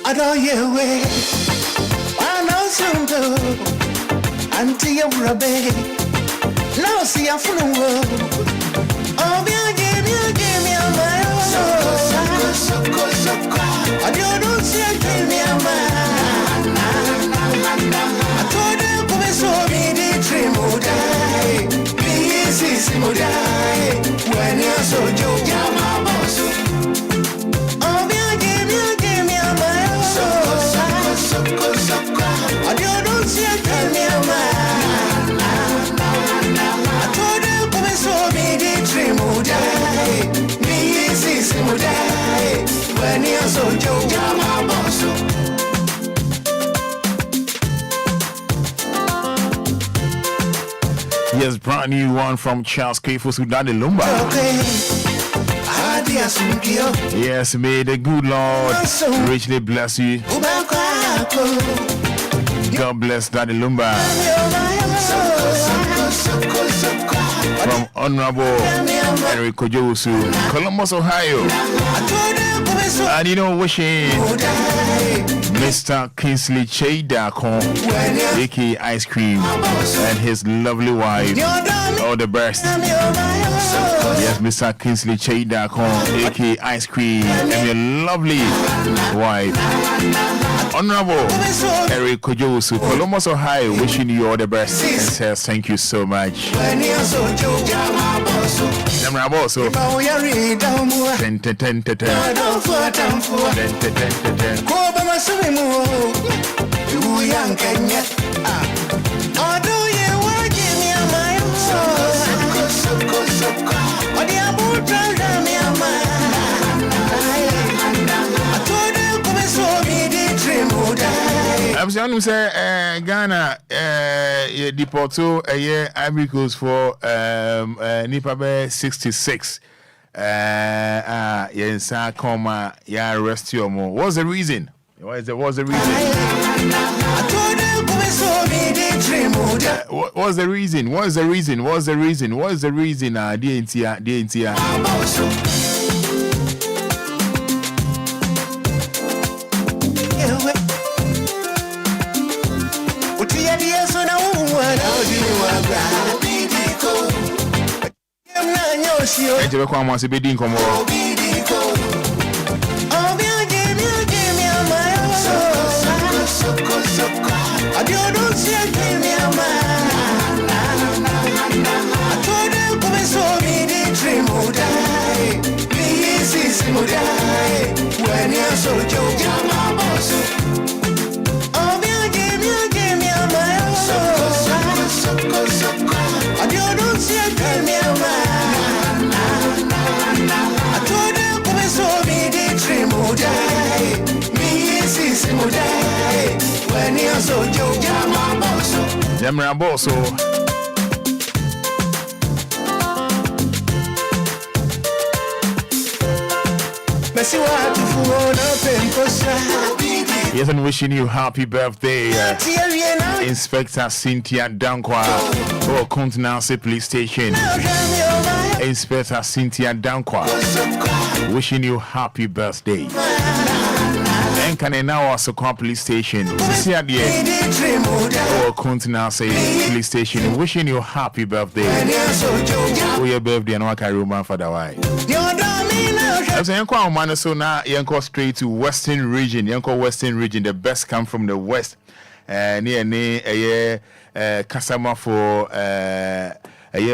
Speaker 1: I don't hear way. I know some do. Until you're a baby. Now see a full world. Oh, give me a man. So I don't see a give me a man. I told you, come and show me the dream would die. Be easy, would die. When you're so joke, you're my boss. I don't see a tell me a man. I told you, come and show me the dream would die. Me easy, would die. When you're so joke, you're my boss.
Speaker 3: Yes, brand new one from Charles K. for Sudani Lumba. Yes, may the good Lord richly bless you. God bless Daddy Lumba. from Honorable Enrico Josu, Columbus, Ohio. And wishing Mr. Kingsley Cheidakon, aka Ice Cream, and his lovely wife all the best. Yes, Mr. Kingsley Cheidakon, aka Ice Cream, and your lovely wife. Honorable Eric Kojosu, Columbus, Ohio, wishing you all the best and says thank you so much. I'm saying, Ghana, deporto a year Ivory Coast for Nipabe 66. Yes, coma, yeah, arrest you more. What's the reason? What's the reason? What's the reason? What's the reason? What's the reason? What's the reason? DNT. Ejebe kwa mwasi bedi nkomo. Jamra Boso. Yes, and wishing you happy birthday, Inspector Cynthia Dankwa, or Continental Police Station. Inspector Cynthia Dankwa, wishing you happy birthday. And now also police station. See at the or Continental Police Station, wishing you happy birthday. For your birthday and what I remember for the why. I'm saying, so now you go straight to Western Region. You go Western Region. The best come from the west. Near Kasama for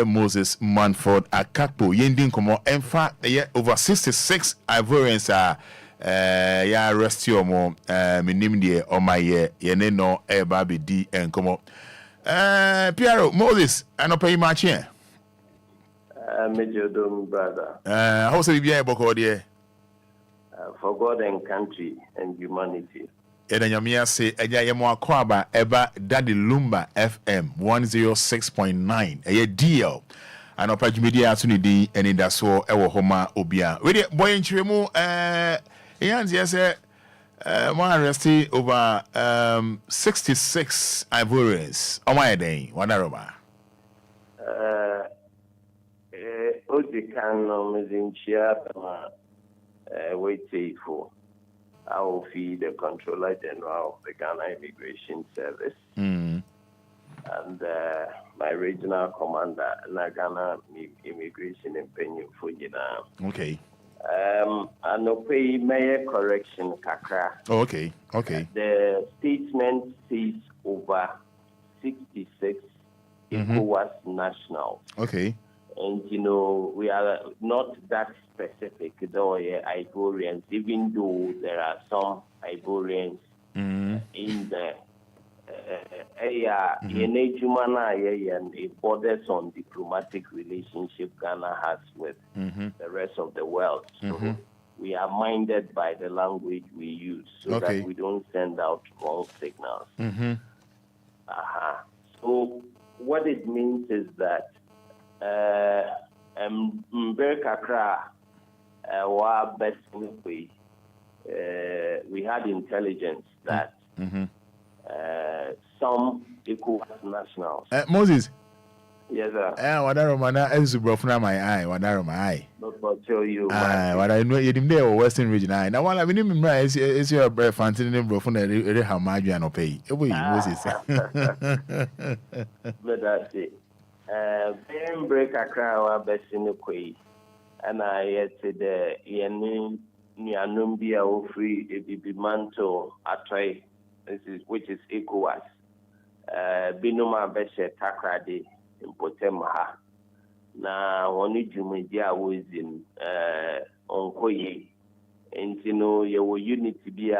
Speaker 3: Moses Manford Akakpo. Yendin Komo. In fact, over 66 Ivorians are. Ya arrest you more minim de o my ye no e ba be di enkomo Piero Moses anopa ma che
Speaker 11: Major Dom brother
Speaker 3: how say be boko de
Speaker 11: for God and country and humanity
Speaker 3: eda nyamia se eja ye mo akwaba eba Daddy Lumba FM 106.9 eye deal anopa jumedi ato ne din Anidaso Wɔhɔ Obia we de boy nchiremu yes, one arrested over 66 Ivorians. Oh my day, what are you?
Speaker 11: Can Mezinchia wait for. I will feed the Controller General of the Ghana Immigration Service and my regional commander, Ghana Immigration and Penny Fujina.
Speaker 3: Okay.
Speaker 11: And pay mayor correction, Kakra.
Speaker 3: Oh, okay.
Speaker 11: The statement says over 66 ECOWAS nationals.
Speaker 3: Okay.
Speaker 11: And we are not that specific, though, Ivorians, even though there are some Ivorians in the area, it borders on diplomatic relationship Ghana has with the rest of the world. So we are minded by the language we use so that we don't send out wrong signals. So what it means is that we had intelligence that some ECOWAS nationals.
Speaker 3: Moses,
Speaker 11: Yes, sir.
Speaker 3: What I remember is broken my eye. What I remember eye.
Speaker 11: But tell you,
Speaker 3: What I know, you didn't know Western region. I now one I mean, is your breath fancy name broken and how much you pay. Away, Moses.
Speaker 11: But that's it. Ben break a crown, best in the quay. And I yet the Yanin Nianumbia free a bibi manto atray, which is Enquires. Binuma Beshe Takradi in Potemaha. Na woni jumedia was in Onkoye. And you know, your unit to be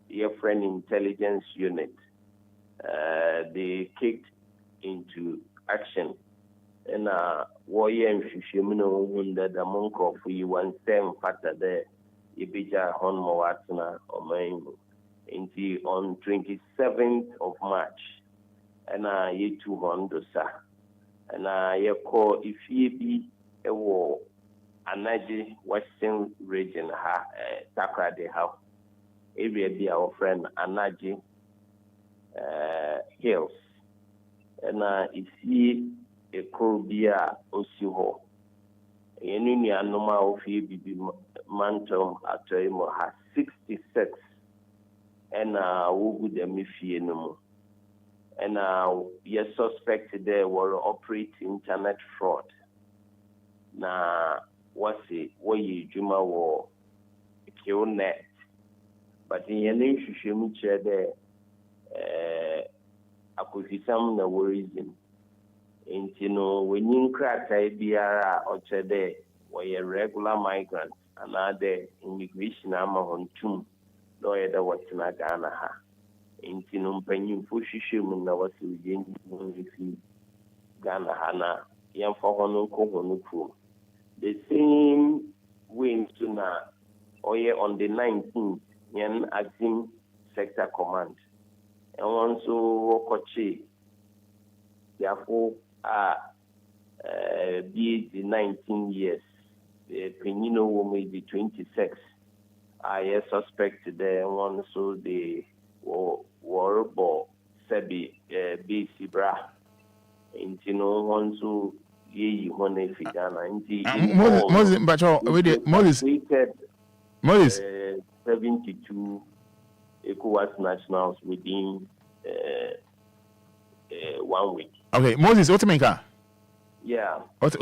Speaker 11: your friend intelligence unit. They kicked into action. And warrior and Shishimino that the monk of we 17 Fada there, Ibija Honmawatna or Main. On 27th of March. And ye 200 sa. And ye call if ye be a war, Anaji Western region ha Takra de ha. Area be our friend Anaji Hills. And if ye a Krobia Osiho. Yenuni anoma of ye be mantum at has 66. And who would them if you know? And your suspect there were operating internet fraud. Now, what's it? What you Juma war kill net? But in your name, you should meet there. I could see some the reason. And you know, when you crack IBR or there, where you're regular migrants and other immigration on tomb. Lawyer that was in Ghana. In Tinum Penny Fushishim, there was in Ghana Hana, Yan Fohono Kohonuku. The same way to now, or on the 19th, Yan Azim Sector Command. And also Kochi, therefore, be the 19 years, the Penino woman be 26. I suspect the one so the war Sebi BC Bra. Intino one so ye one if
Speaker 3: Moses, but Moses
Speaker 11: 72 ECOWAS nationals within 1 week.
Speaker 3: Okay, Moses, what to make her?
Speaker 11: Yeah.
Speaker 3: Good.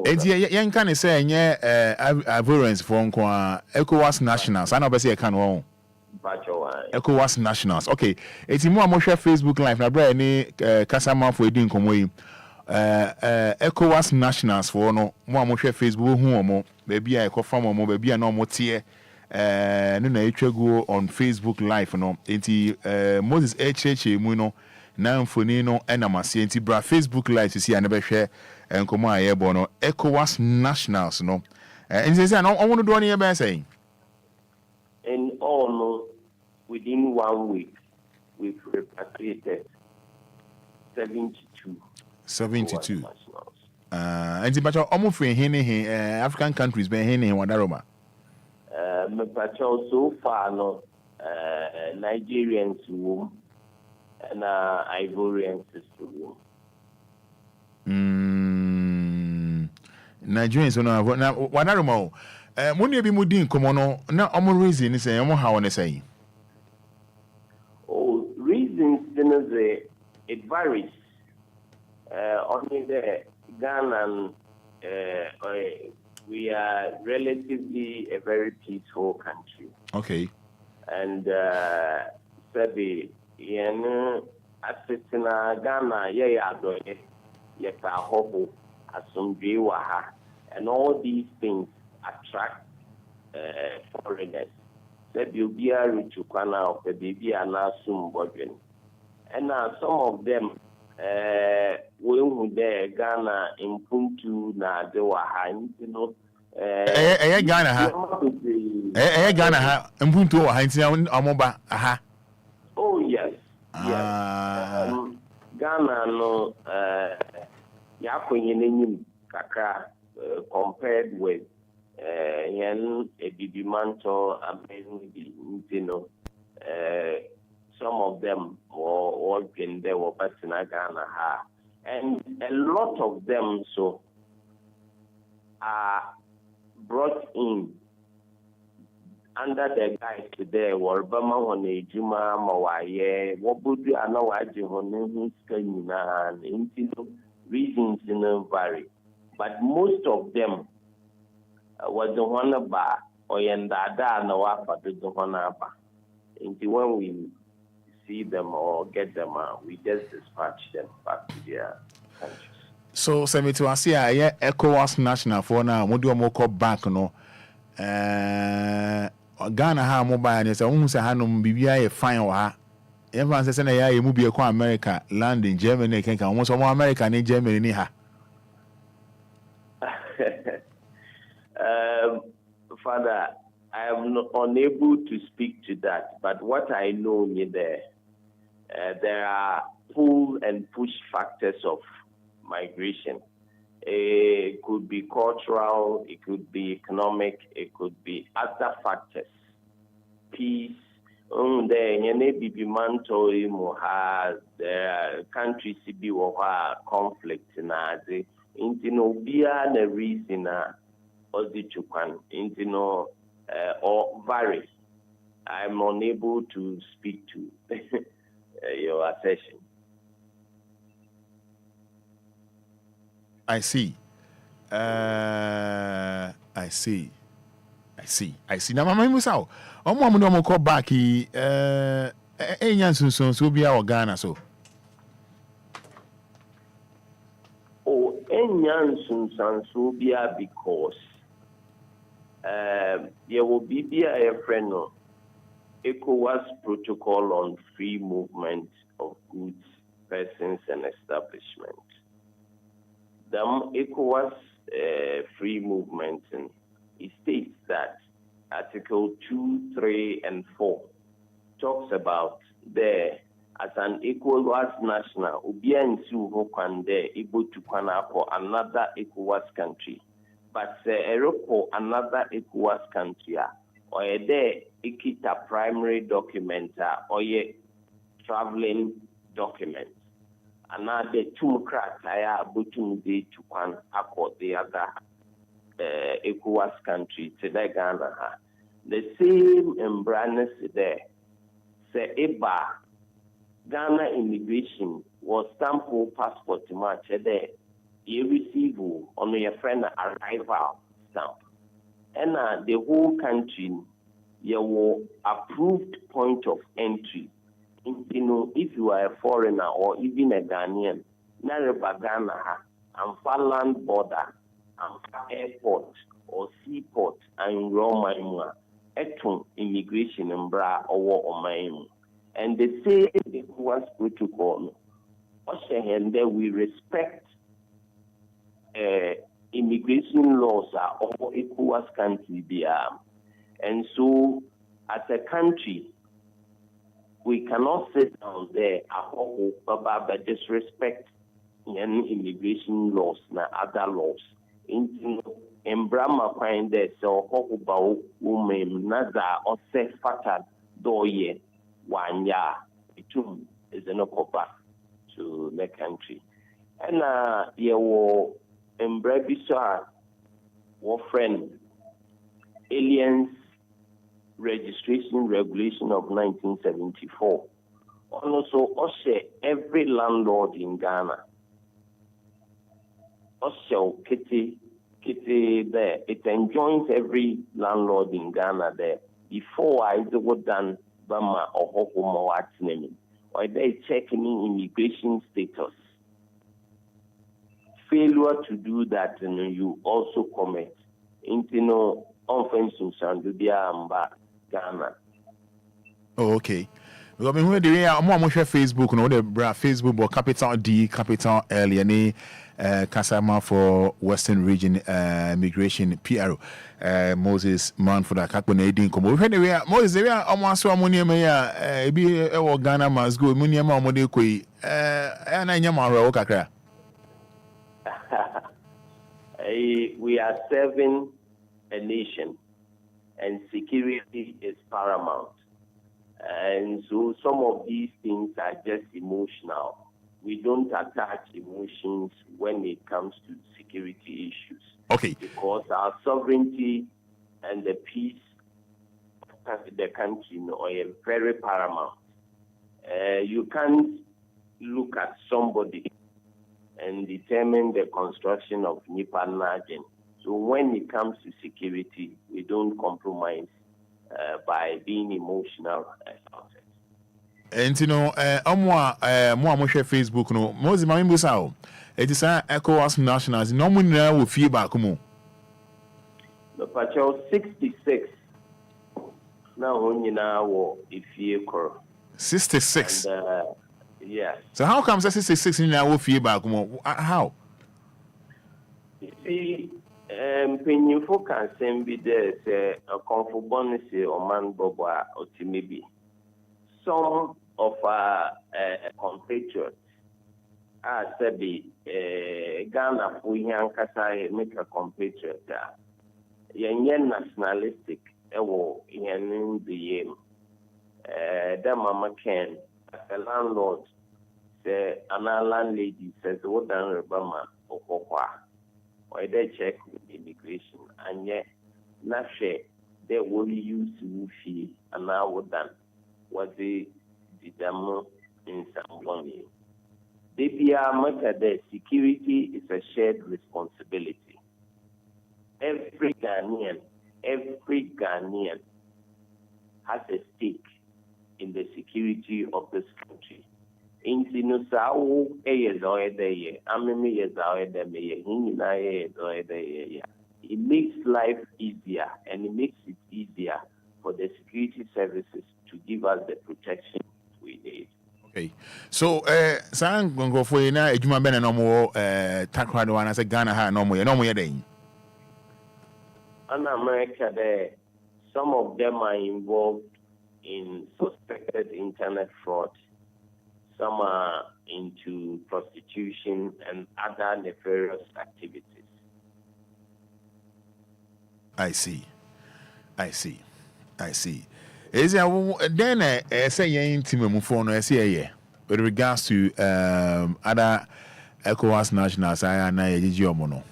Speaker 3: And young can say, Ivorians from ECOWAS nationals. I know, but I can't wrong. ECOWAS nationals. Okay, it's more share Facebook Live. Now, any Casama for Edin Comway. ECOWAS nationals for no more share Facebook. Who maybe I call from more, maybe I know more tier. No, go on Facebook Live. No, it's Moses HH Muno. Now for Nino and Amasi and Tibra Facebook Live to see another share and come on airborne ECOWAS nationals no and they say I want to do any about saying
Speaker 11: in all within 1 week we've repatriated 72
Speaker 3: and the battle almost for African countries be hen wadaroma
Speaker 11: so far no Nigerians who and Ivorian system.
Speaker 3: Nigerians now what are more? When you be moving, come on, now I'm reason is saying, how on say.
Speaker 11: Oh, reasons, it varies. Only the Ghana, we are relatively a very peaceful country.
Speaker 3: Okay.
Speaker 11: And Sabi. Yen asisina Ghana ye adoye ye pa hobo asumdwe waha and all these things attract foreigners. Said you be a richukana of the baby and assume bodwin. And some of them we there Ghana in Puntu na de waha you know
Speaker 3: Ghana ha Ghana ha Puntu waha ntia amoba aha.
Speaker 11: Oh yes. Ghana no yakonyenenyim kakra compared with yen ebibimanto ameni you some of them or been there were passing Ghana ha And a lot of them are brought in under the guise today or Bama on a Juma Mawaye, what would be an awaji on and into reasons vary. But most of them was the one about or yandada no apa the one apa. Into when we see them or get them out, we just dispatch them back to their countries.
Speaker 3: So, semi to us here, yeah, ECOWAS national for now, what do you call bank no? Ghana ha mobile and say, almost a hanum BBI fine or ha. Everyone says, I am movie across America, land in Germany, can almost all America in Germany. Ha.
Speaker 11: Father, I am unable to speak to that, but what I know there are pull and push factors of migration. It could be cultural, it could be economic, it could be other factors. Peace, the countries be conflict Obia the reason or vary. I'm unable to speak to your assertion.
Speaker 3: I see. Now, my mind was out. I'm going to call back. So be our Ghana. So,
Speaker 11: Enyansubia because there will be a friend of ECOWAS protocol on free movement of goods, persons, and establishment. The ECOWAS free movement, it states that Article 2, 3, and 4 talks about there as an ECOWAS national, Obia and Suho can there able to for another ECOWAS country, but for another ECOWAS country, or there ikita primary document or traveling document. Another two criteria butum de to one accord the other ECOWAS country to the Ghana. The same embrace there. Say Eba Ghana immigration was sample passport to match there. You receive on your friend arrival stamp. And the whole country you approved point of entry. If you are a foreigner or even a Ghanaian, Nareba Ghana and land border and airport or seaport and Roma etum immigration and bra or Omaim. And the same ECOWAS protocol, and there we respect immigration laws of ECOWAS country. And so, as a country, we cannot sit down there but disrespect immigration laws and other laws. In Brahma find there so women naza or say fatal doye 1 year between is an okoba to the country. And there were in Brabisa war friend aliens registration regulation of 1974. Also, every landlord in Ghana, also kitty there, it enjoins every landlord in Ghana there. Before I was done, Bama or Hokuma what's name, or they checking immigration status. Failure to do that, you also commit into offenses and Ghana.
Speaker 3: Oh, okay. Because when we are more Facebook, no, the Facebook or capital D, capital L, any Kasama for Western Region Migration PRO. Moses man for the Kakone Edin Komo. We are Moses, we are almost so many be Ghana must go, Muniama Modekui, and I am our Okakra.
Speaker 11: We are serving a nation, and security is paramount. And so some of these things are just emotional. We we don't attach emotions when it comes to security issues.
Speaker 3: Okay.
Speaker 11: Because our sovereignty and the peace of the country are very paramount. You can't look at somebody and determine the construction of Nipa Nagen. So when it comes to security, we don't compromise by being emotional about it.
Speaker 3: And you know, more share Facebook no. Most my members out. It is ECOWAS nationals. No one now will feel back mo.
Speaker 11: The patrol 66. Now only now if you
Speaker 3: 66.
Speaker 11: Yes.
Speaker 3: So how comes that 66 now will feel back mo? How?
Speaker 11: You see, Penyufo can send be there a comfort bonus or man boba or maybe some of our compatriots are said Ghana for Yankasa make a compatriot. Yen nationalistic in the the mama can a landlord say an landlady says what than Obama or they check with immigration and yet not share they will use Wufi and now done what they demo in some money. The security is a shared responsibility. Every Ghanaian has a stake in the security of this country. In Sinusao, it makes life easier and it makes it easier for the security services to give us the protection we need.
Speaker 3: Okay. So, San Gongo for you now, Ejuma Ben no more Takrado and I said Ghana ha no more day.
Speaker 11: In America, there, some of them are involved in suspected internet fraud. Some are into prostitution and other nefarious activities.
Speaker 3: I see. Is then say you intimate phone no say with regards to other ECOWAS nationals I na yegi omo.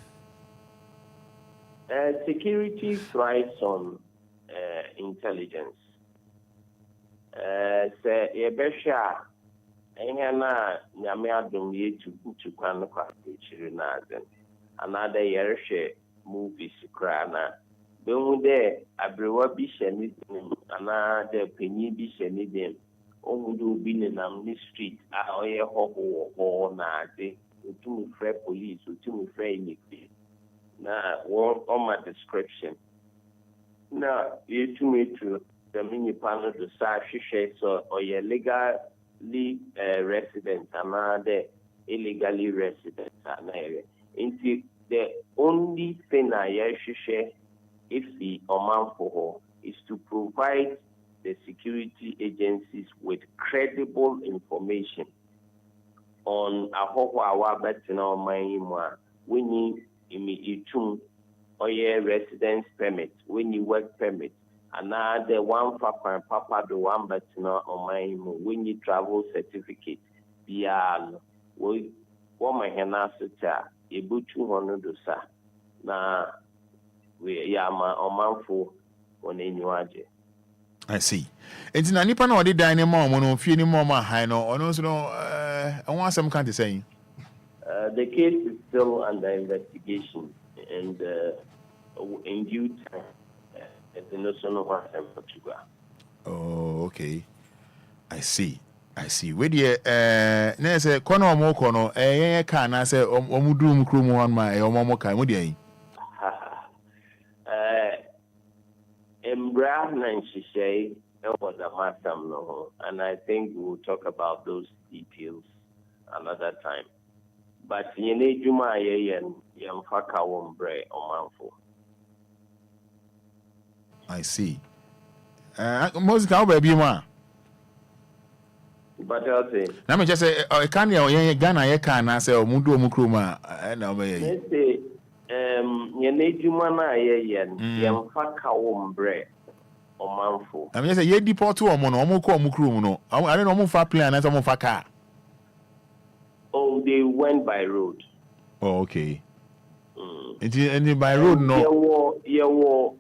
Speaker 11: Security thrives on intelligence. Say Ebesha Engana Nyame adom ye to kwan kwa chiri na azen. Another year share movies krana. Behu de abrewa bi sheni another penny bi sheni dem. Omudu bi nenam ni street a oye ho na ade. Utumu free police, utumu free immigration. Now, on my description. Now, you to me to the mini panel to say so or your legally resident and the illegally resident into the only thing I share if the amount for is to provide the security agencies with credible information on a whole we need immediate or your residence permit, when you work permit, another one papa the one but no on my when you travel certificate, beyond we my henasita, a boot 200 dosa. Now we yama or manful on any waje.
Speaker 3: I see. It's na nipa no dey dine mom no fie ni mom high no or no I want some kind of saying.
Speaker 11: The case is still under investigation, and in due time, the notion of Portugal.
Speaker 3: Oh, okay. I see. Where the say kono mo kono ka na say omudum krum one ma omomo kai mo dey.
Speaker 11: Embra Nanshishay was a matter no, and I think we'll talk about those details another time. But yene juma yen yamfaka wombre omanfo.
Speaker 3: I see. Most cow baby ma.
Speaker 11: But I'll say.
Speaker 3: Now me just say can you Ghana ye can say omudu omukroma na me ye.
Speaker 11: Let's say yene juma na yen yamfaka wombre omanfo.
Speaker 3: I mean say ye deport omo no omo ko omukrom no. I don't know omo fa plan na omo fa car.
Speaker 11: Oh, they went by road.
Speaker 3: Oh, okay. And by road, no.
Speaker 11: You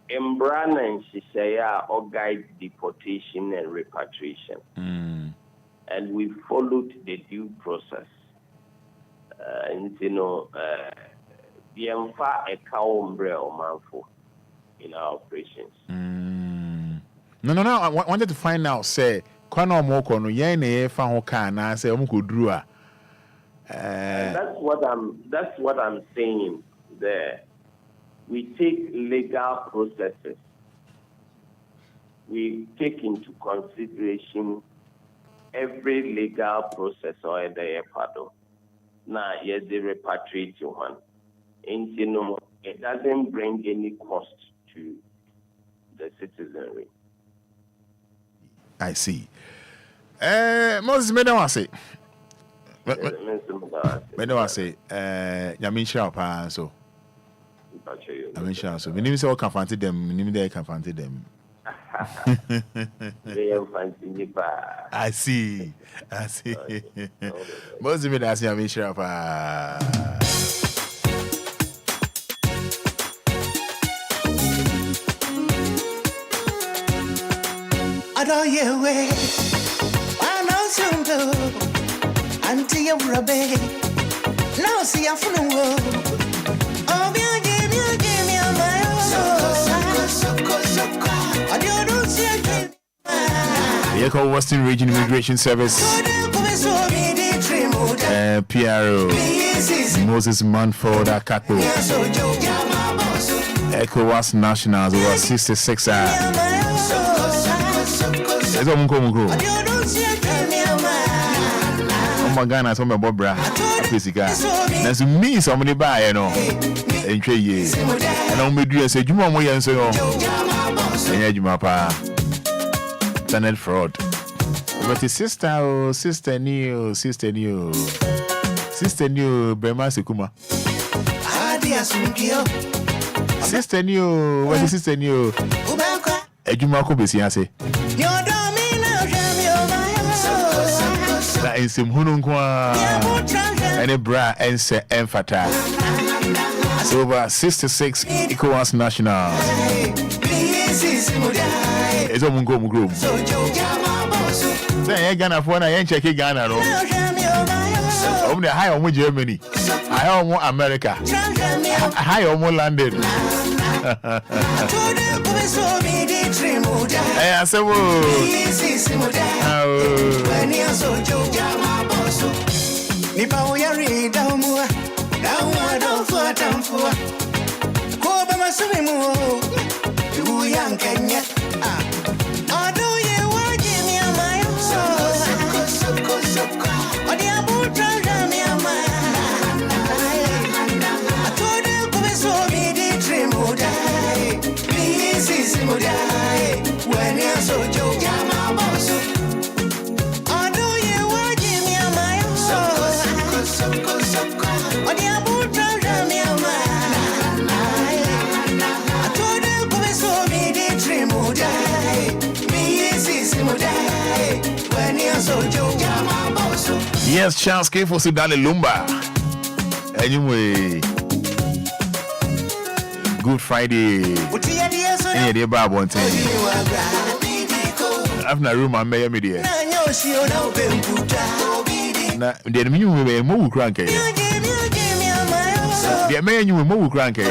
Speaker 11: Embran and Shisaya or guide deportation and repatriation. And we followed the due process. And you know, the Emfa a cow umbrella manful in our operations.
Speaker 3: No. I wanted to find out, say, Kono Moko, no, Yane, Fahoka, and I say, Omukudrua.
Speaker 11: That's what I'm saying there. We take legal processes. We take into consideration every legal process or the pardon. Now, yes, the repatriate one. And you know, it doesn't bring any cost to the citizenry.
Speaker 3: I see. Moses, me don't say. Me don't say. Yamin Sharpa, so. I mean, sure. So, we need to confront them. We need to confront them. I see. Most of it, I see. I mean, sure.
Speaker 1: I don't hear way. I know some do. Until you're a baby. Now see I'm from the world. Obia.
Speaker 3: The Echo Western Region Immigration Service, PRO, Moses Manford Akato, ECOWAS Nationals over 66 hours. Oh my Ghana, so my Bobra, physical. There's me, somebody buy, you know, and 3 years. And I'm with you and say, you want more and so on. And you, my pa. Internet fraud. But his sister new, Brema Sekuma. Sister new, what is sister new? Ejumako Besiase. That is him Hununkwa and a bra and say Fada. So over 66 ECOWAS nationals. It's a Mungo group. Then Ghana for I ain't checking Ghana. I'm the high on Germany. I am America. High on London. I said, yes, Charles K. for Sudan Lumba. Anyway, Good Friday. Any day, Bob, one thing. I've not room on Miami. Now, the minimum way, more cranky. The man you were more cranky.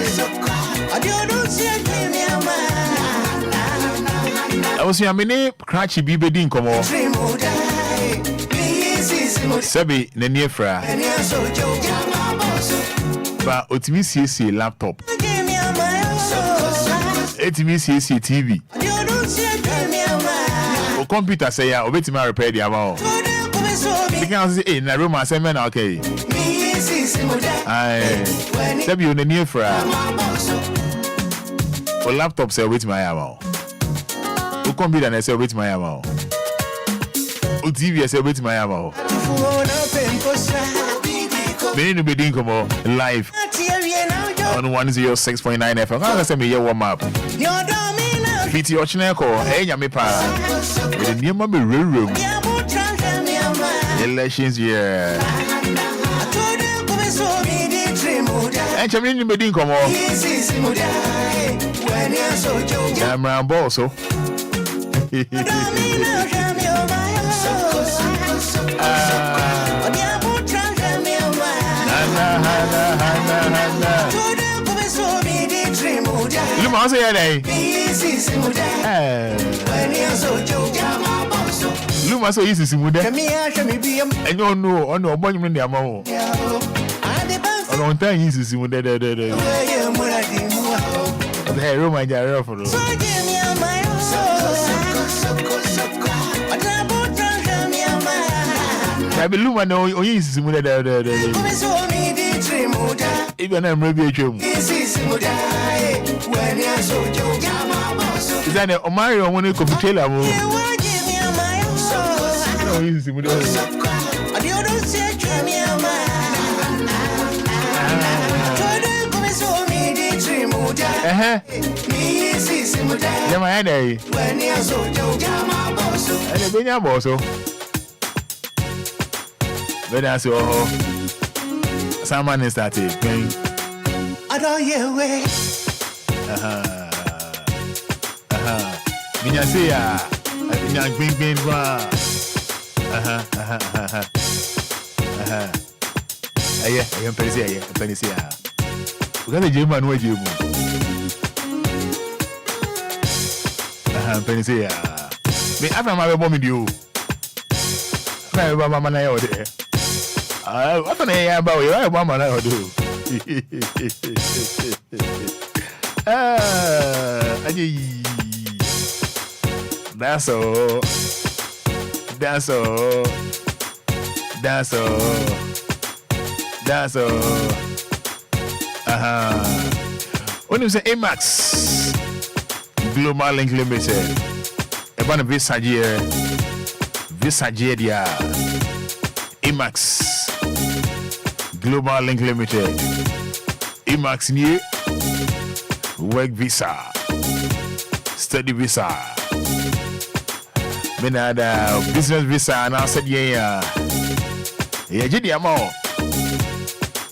Speaker 3: I was your mini cratchy baby didn't come on. Sabi Neniefra. But OTVCC laptop. ATVCC TV. O computer say ya obeti ma repair the amount. Because say na room assignment okay. Aye. Sabi Neniefra. O laptop say obeti ma amount. O computer say obeti ma amount. O TV say obeti ma amount. Many no be doing come live on 106.9 FM. How say me here warm up. Fiti Ochineko, hey nyame pa. We the name be room. elections year. And Chamberlain Bedin come on. I'm Bosso. Lumba say that. Lumba so easy simuda. And you know, on no money in the amount. On time easy simuda. Hey, Roma, you're for us. I be Lumba no easy simuda. Even I'm maybe a joke. Is that a Mario when you could tell her? No, easy. Yeah, my head. And a big also. But that's all. Someone is started.
Speaker 1: I don't hear way.
Speaker 3: Minya say ya, minya gbin kwa. Aye, penisi ya. Ukaze jemu anu jemu. Penisi ya. Me afa ma be bo mi di o. Na be ba ma na ya o de. Afa na ya ba o, ya ba ma na o de o. Aje. That's all. When you say Amax Global Link Limited, about Visa dia. Amax Global Link Limited. Amax new work visa, study visa. Me na da business visa and I said yeah. Jidi amo.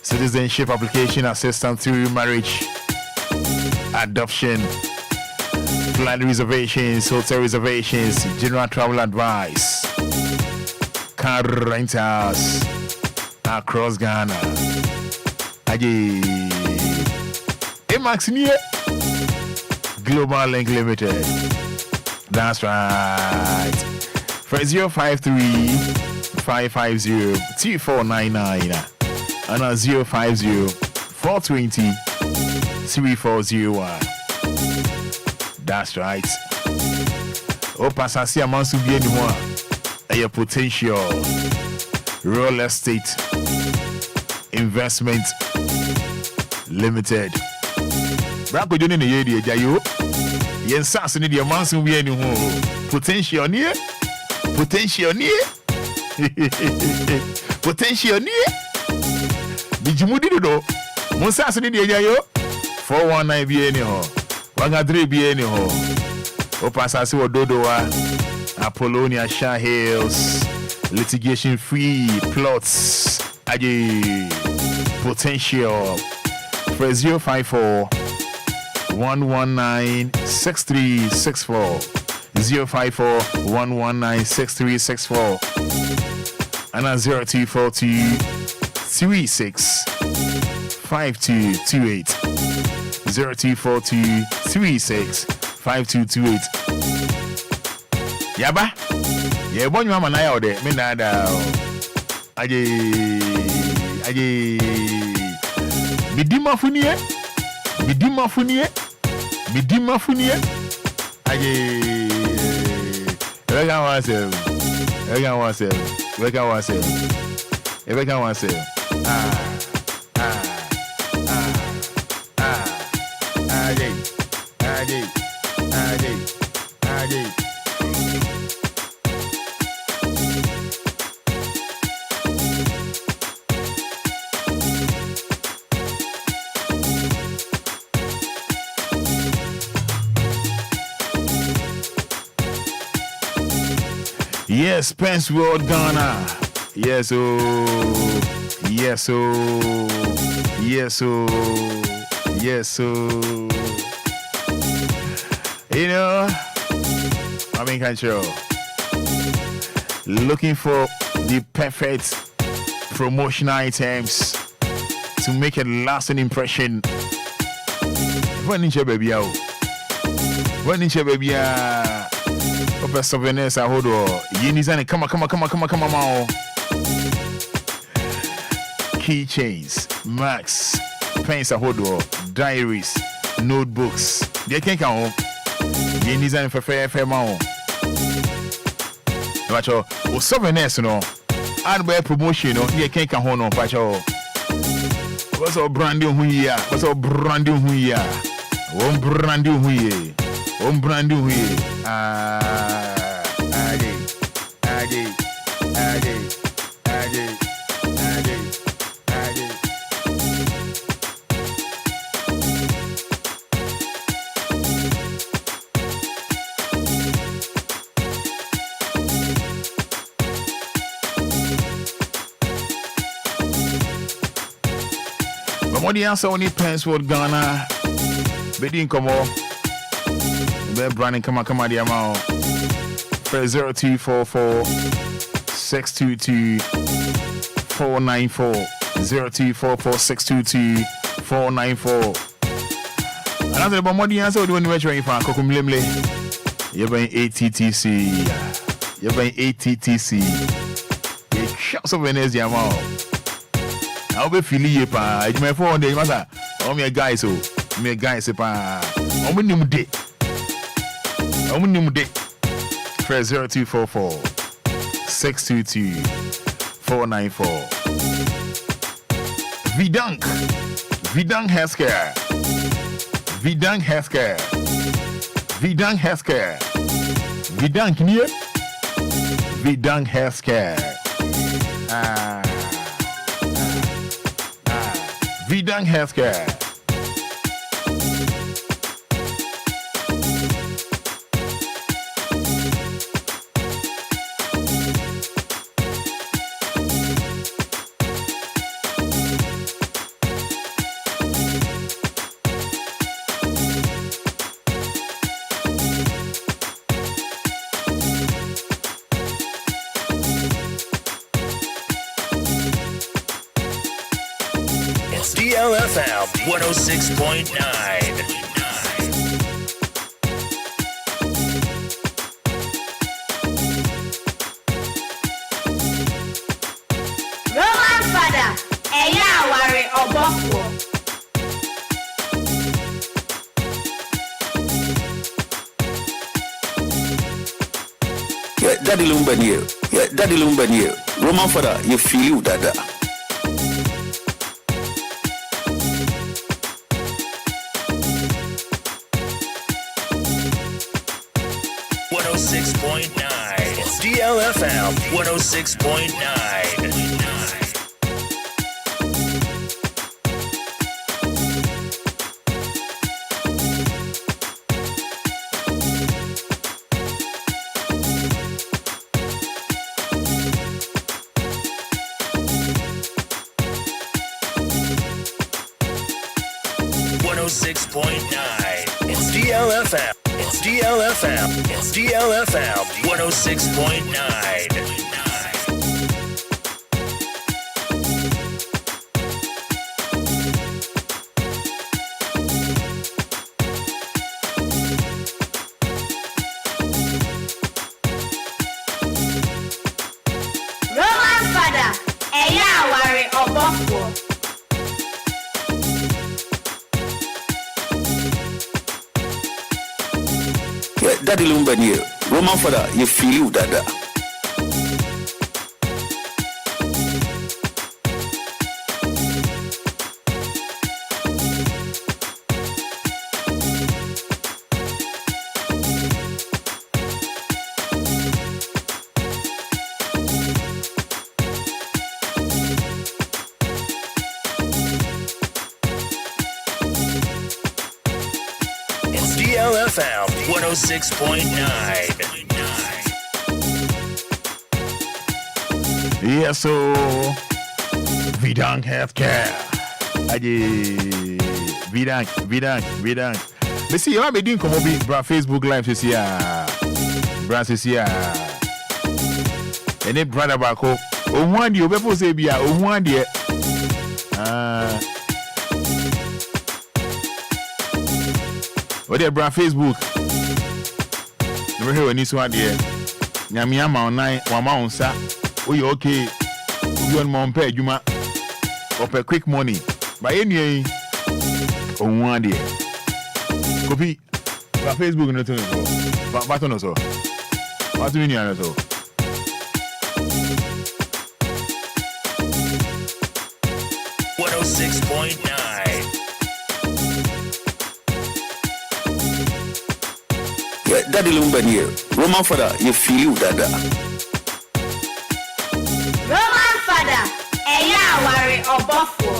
Speaker 3: Citizenship application assistance through marriage, adoption, flight reservations, hotel reservations, general travel advice, car rentals across Ghana. Aji Amax near Global Link Limited. That's right. For 053-550-2499 and 050-420-3401. That's right. Pasasi amansu bi anymore. A potential real estate investment limited. Brako joni ne yedi ejayo. Yen sas ni de amansu bi anymore. Potential near. Potential near. Bijimudi do. Monsas ni de ejayo. 419 bi anyhow. 103 bi anyhow. Pasasi Wododowa, Apollonia Shah Hills, litigation free plots, Aji potential for 054-119-6364, 054-119-6364, and 0242-365228, 0242-365228. Yaba, ye bon mama na ya ode me na da aje midima funie aje wega wase aje Yes, Pence World Ghana. Yes, oh. Yes, oh. Yes, oh. Yes, oh. You know, I mean, control. Looking for the perfect promotional items to make a lasting impression. When in baby out. When in baby open souvenirs I hold on. Yinizane come on. Keychains, Max, pens I hold on, diaries, notebooks. They can't count. Yinizane for fair on. But oh souvenirs no. And by promotion no, they can't count on but what's all brand new here? What's all brand new here? One brand new here. One brand new here. Ade. What the answer only pens for Ghana? Bedin come on. Be branding come on the amount. 0244 622 494 0244 622 494. Another but what the answer do when you measure for Kokumlemle. You're buying ATTC. You're buying ATTC. The shots of Venezia amount. I'll be feeling you pa. You may phone the matter. Oh me guys oh. Me guys pa. Oh me new day. 0244 622 494. Vidang Healthcare. Vidang Healthcare. Vidang here. Vidang Healthcare. Vidang Healthcare.
Speaker 12: DLFM 106.9.
Speaker 13: Roman Fada, Eya Wari Obofo.
Speaker 2: Yeah, Daddy Lumba here. Roman Fada, you feel Dada.
Speaker 12: DLFM 106.9. It's DLFM. It's DLFM. It's DLFM 106.9.
Speaker 13: Roman Fada, Eya Wari Obofo.
Speaker 2: Daddy Lumba here. Roman Fada, you feel Dada.
Speaker 12: It's DLFM 106.9.
Speaker 3: Yes, so Vidang Healthcare. Aje Vidang. Me see you be doing come obi bra Facebook live this year. Bra this year. Any brother back home. One day people say bia one day. What dey bra Facebook? Never hear any so there. Nyame ama online wa ma onsa. We okay. We on mon pay adwuma. Ope quick money. Ba enie on one day. Copy. Ba Facebook no to so. Ba to no so. What do you mean so?
Speaker 2: Yeah, Daddy Lumba here. Roman Fada, you feel you, Dada.
Speaker 13: Roman Fada, worry or buffalo.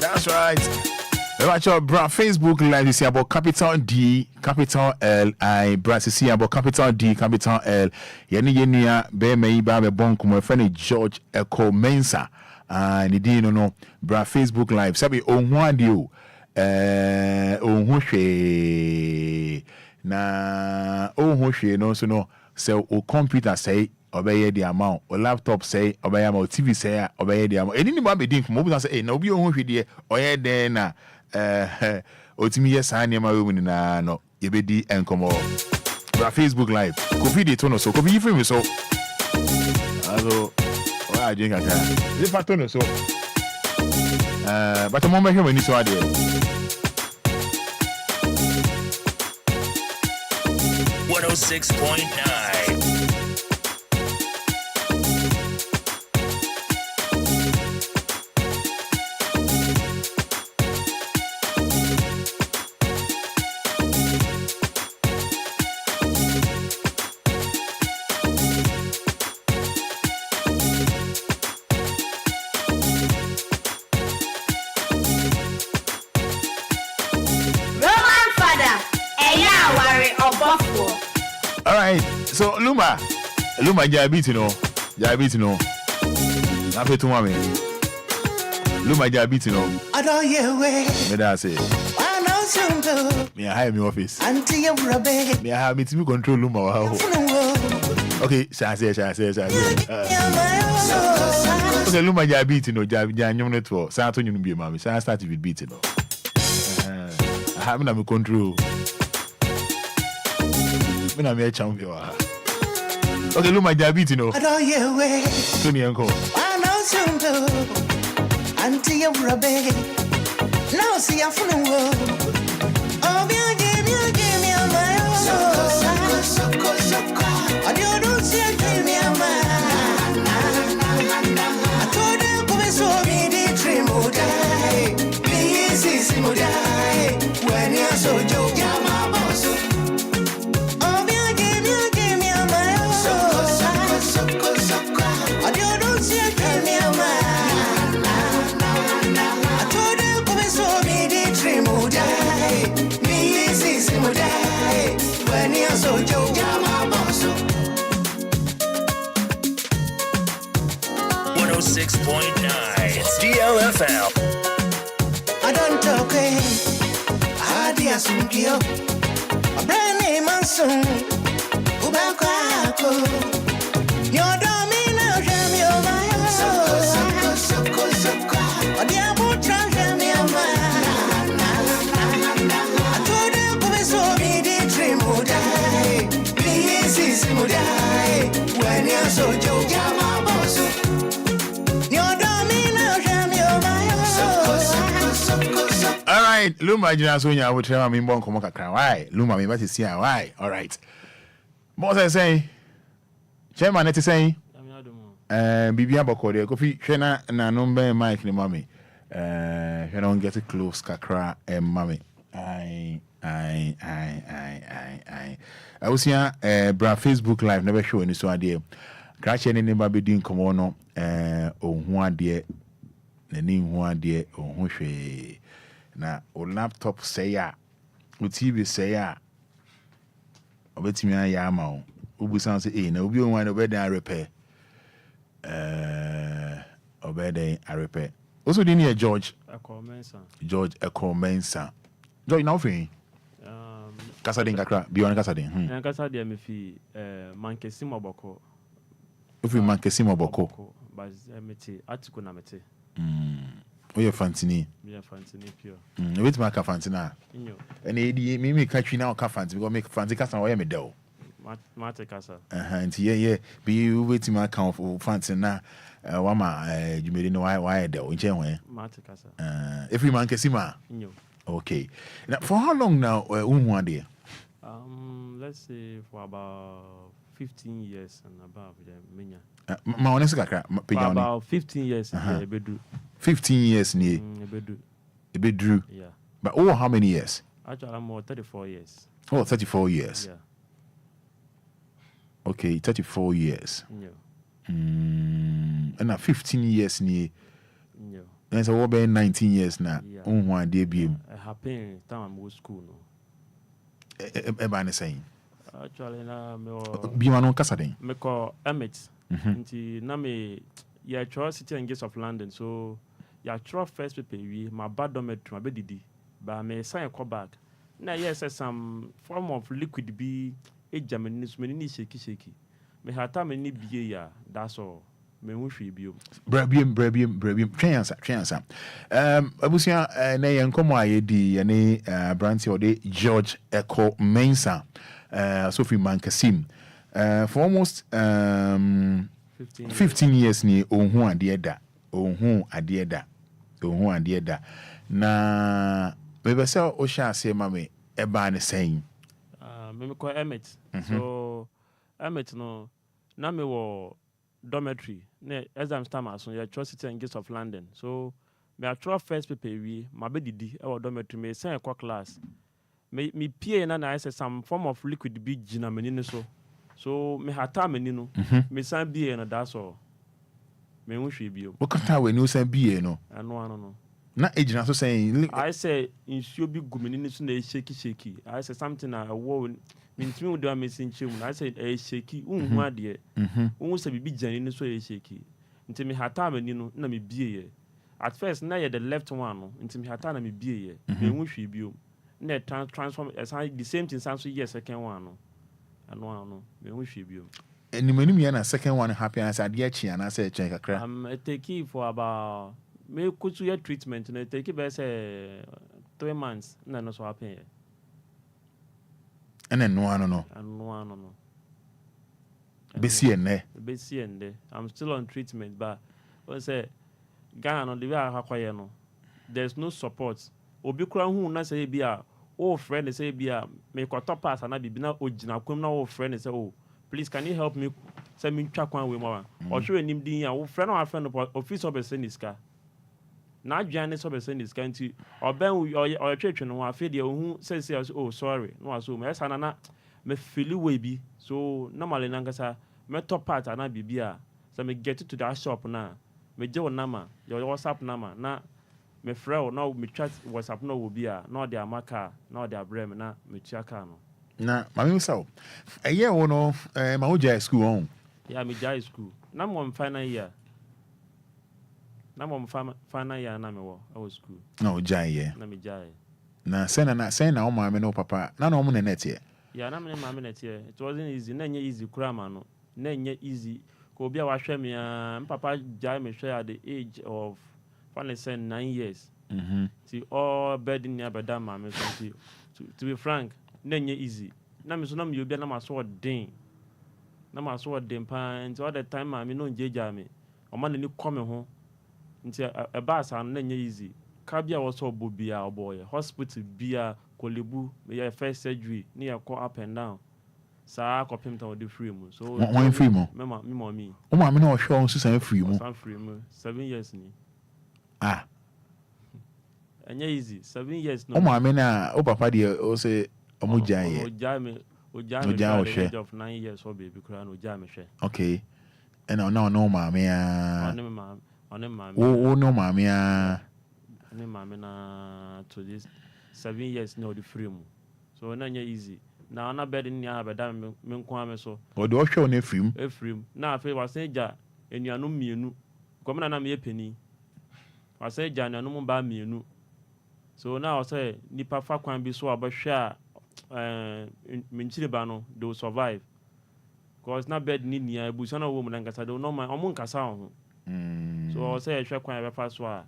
Speaker 3: That's right. Watch your bra Facebook live. You see about capital D, capital L, I. Bra, you see about capital D, capital L. Yeni be me ba be bon kuma friend George Echo Mensa. Ni di no bra Facebook live. Sabi onwadi o. Onhwe na onhwe no so no say o computer say obey the amount or laptop say obey amount TV say obey the amount. Any man be din mo say na obi onhwe de oye den na otimi yes anema we na no ye be di enkomo bra Facebook live kofi de to no so kofi free me so also wa je kaka de fato no so but mo me hwe ni so ade
Speaker 12: 106.9.
Speaker 3: All right, so Lumba jabiti no. Happy to mommy. Lumba jabiti no.
Speaker 1: I don't hear way.
Speaker 3: Me da say.
Speaker 1: I know some do.
Speaker 3: Me hire me office.
Speaker 1: Auntie you rubber.
Speaker 3: Me have me to control Lumba wa. Okay, shall say. Okay, Lumba jabiti no janyom network. Sa to nyum bi mama. Sa start with beat no. I have me control. Me a champion. Okay, look my diabetes, no.
Speaker 1: I don't hear way.
Speaker 3: Tony uncle.
Speaker 1: I know some do. Auntie you rubber. Now see I'm from the world. Obia give me a mile. So. I don't see a give me a mile. I told you come so me the dream would die. Please is would die. When you're so joke, you're my boss. So Joe, my boss.
Speaker 12: 106.9. It's DLFM.
Speaker 1: I don't talk. I dear some deal. A brand name and soon. Ubako. Your domino, jam your mind. So. A dear boot, jam your mind. I told you, come so me the dream would die. Please, is would die. When you're so Joe, my boss. Your domino, jam your mind.
Speaker 3: All right, Lumba jina so nya wotre ma me mbon komo kakra. Why? Lumba me ba ti sia why? All right. Mo say chairman net say bibia bokode kofi hwe na number mic ni mami. You don't get it close kakra mami. I was here bra Facebook live never show any so idea. Crash any neighbor be doing come on no ho ade na ni ho ade ho hwe na o laptop say ya TV say ya obetimi aya ama o obusan say na obi onwan obeda repair obeda repair also dey near George Ekomensa George now free Kasadin kakra biwana Kasadin
Speaker 14: Kasadin me fi Mankesi Moboko
Speaker 3: ofi Mankesi Moboko
Speaker 14: but meti atiko na meti
Speaker 3: oye fantini
Speaker 14: pure
Speaker 3: wait ma ka fantina and e me catch now ka fanti because make fanti kasa oye me del
Speaker 14: mate kasa
Speaker 3: yeah be wait ma ka fantina wa ma jumeri no why del nche hwe
Speaker 14: mate kasa
Speaker 3: every man kesima okay now for how long now unhu ade
Speaker 14: let's say for about 15 years and above menya
Speaker 3: ma honest kakra
Speaker 14: about 15 years ebedu
Speaker 3: 15 years ni ebedu
Speaker 14: yeah
Speaker 3: but how many years
Speaker 14: actually I'm 34 years
Speaker 3: 34 years
Speaker 14: yeah
Speaker 3: okay 34 years
Speaker 14: yeah
Speaker 3: and 15 years ni and so what 19 years na unhu ade biem
Speaker 14: happen time I'm go school no
Speaker 3: ba ne saying
Speaker 14: actually na me
Speaker 3: bima no kasa den
Speaker 14: me ko Emmet nti na me ya try City and Gates of London so ya try first paper we my bad dormitory my didi ba me sign call back na yes some form of liquid be e Germany so me ni shake me hata me ni bie ya that's all me hu hwe bio
Speaker 3: brabiem twen answer abusia na ye nkomo ayedi ye ne branch ode George Ekomensa Sophie Mankasim for almost 15 years ni ohun ade da na maybe say o sha say mame e ba ne saying
Speaker 14: me ko Emmet so Emmet no na me wo dormitory na exam time aso ya City and Gates of London so me a try first paper we my bedidi e wo dormitory me say kwa class me pie na say some form of liquid be gina mani so me hata mani no me san bie no that's all me hu hwe bio
Speaker 3: what kata we no san bie no
Speaker 14: no
Speaker 3: na ejina so saying
Speaker 14: I say insuo bi gumini so na shake I say something na wo mintimi wo do messing chim na I say shake unhu ade unhu se bibi jani ni so shake nti me hata mani no na me bie ye at first na ye the left one no nti me hata na me bie ye me hu hwe bio na transform the same thing so yes second one no me hu hwe bio
Speaker 3: animanim ya na second one happy as ade achi ana say chen kakra
Speaker 14: take it for about me kutu your treatment na take it by say 3 months na no so happen
Speaker 3: ene no
Speaker 14: no
Speaker 3: besi ene
Speaker 14: I'm still on treatment but when say Ghana no the way akwaye no there's no support obi kura hu na say bia o friend say bia me ko top pass na bibi na ogina kwam na o friend say oh please can you help me say me twa kwan we mo o hwe nim din ya o friend no friend office of seniska na adwane so be seniska nti oben o twetwe no afi de ohu say oh sorry no aso me esa na me feel we bi so normally na ngasa me top part na bibi a so me get to that shop na me je wonama your WhatsApp number na me frɛ na me chat WhatsApp na obi a na ode amaka na ode abrem na me tuaka no
Speaker 3: na mami so eye wo no ma wo jai school on
Speaker 14: yeah me jai school na mo final year na me wo school
Speaker 3: na wo jai ye
Speaker 14: na me jai
Speaker 3: na sena o mama no papa na o mo na net ye
Speaker 14: yeah na me mama net ye it wasn't easy na nye easy kura ma no na nye easy ko obi a wa hwɛ me papa jai me hwɛ at the age of 9 years see all bed in near bedam mama so to be frank na nye easy na me so na me obi na ma so den pa nti all the time mama no njeja me o ma na ni come ho nti e ba asa na nye easy ka bia wo so bobia oboye hospital bia kolebu me ya first surgery ni ya go up and down sa ko pimta o de free mu so
Speaker 3: one free mu
Speaker 14: me mommy
Speaker 3: o ma me na o hwe on so san free mu
Speaker 14: 7 years ni
Speaker 3: anya
Speaker 14: easy 7 years no
Speaker 3: o ma me na o papa de o say o mo jaye
Speaker 14: o ja me age of 9 years o baby kura no ja me hwe
Speaker 3: okay and no ma me
Speaker 14: on ma
Speaker 3: o no ma me
Speaker 14: na to this 7 years no the free mu so na nya easy na na bed ni abeda me nko ame so
Speaker 3: o de o hwe on efrim
Speaker 14: na afi wasen ja enuanu mienu komna na me peni wasen ja enuanu ba mienu so na o say nipa fa kwan bi so abahwe a menchire ba no they will survive because na bed ni nia ebuso na wo mu na nkasa de no ma omo nkasa ho so o say hwe kwan be fa so a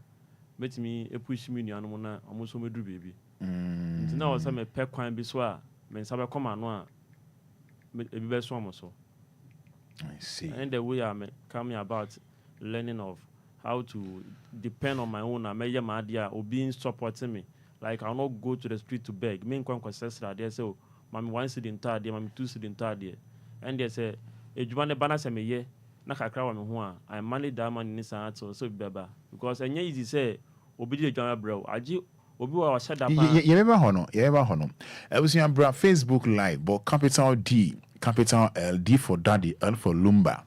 Speaker 14: betimi epush mi nuanu mu na omo so meduru bebi nti na o say me pe kwan bi so a men sabe koma no a ebi be so omo so.
Speaker 3: I see.
Speaker 14: And the way I'm coming about learning of how to depend on my own and measure my idea or being supporting me. Like I'll not go to the street to beg. Me and Conquest they say, oh, mommy 1 cedi in third, mommy 2 cedi in third. And they say, if you want the banner, say me ye, na kakra me ho I manage that man in this so beba because enye easy say obi dey join bro. Aji obi wa shut up.
Speaker 3: You never hono. I was on bra Facebook live, but capital D. Capital L, D for Daddy, L for Lumba.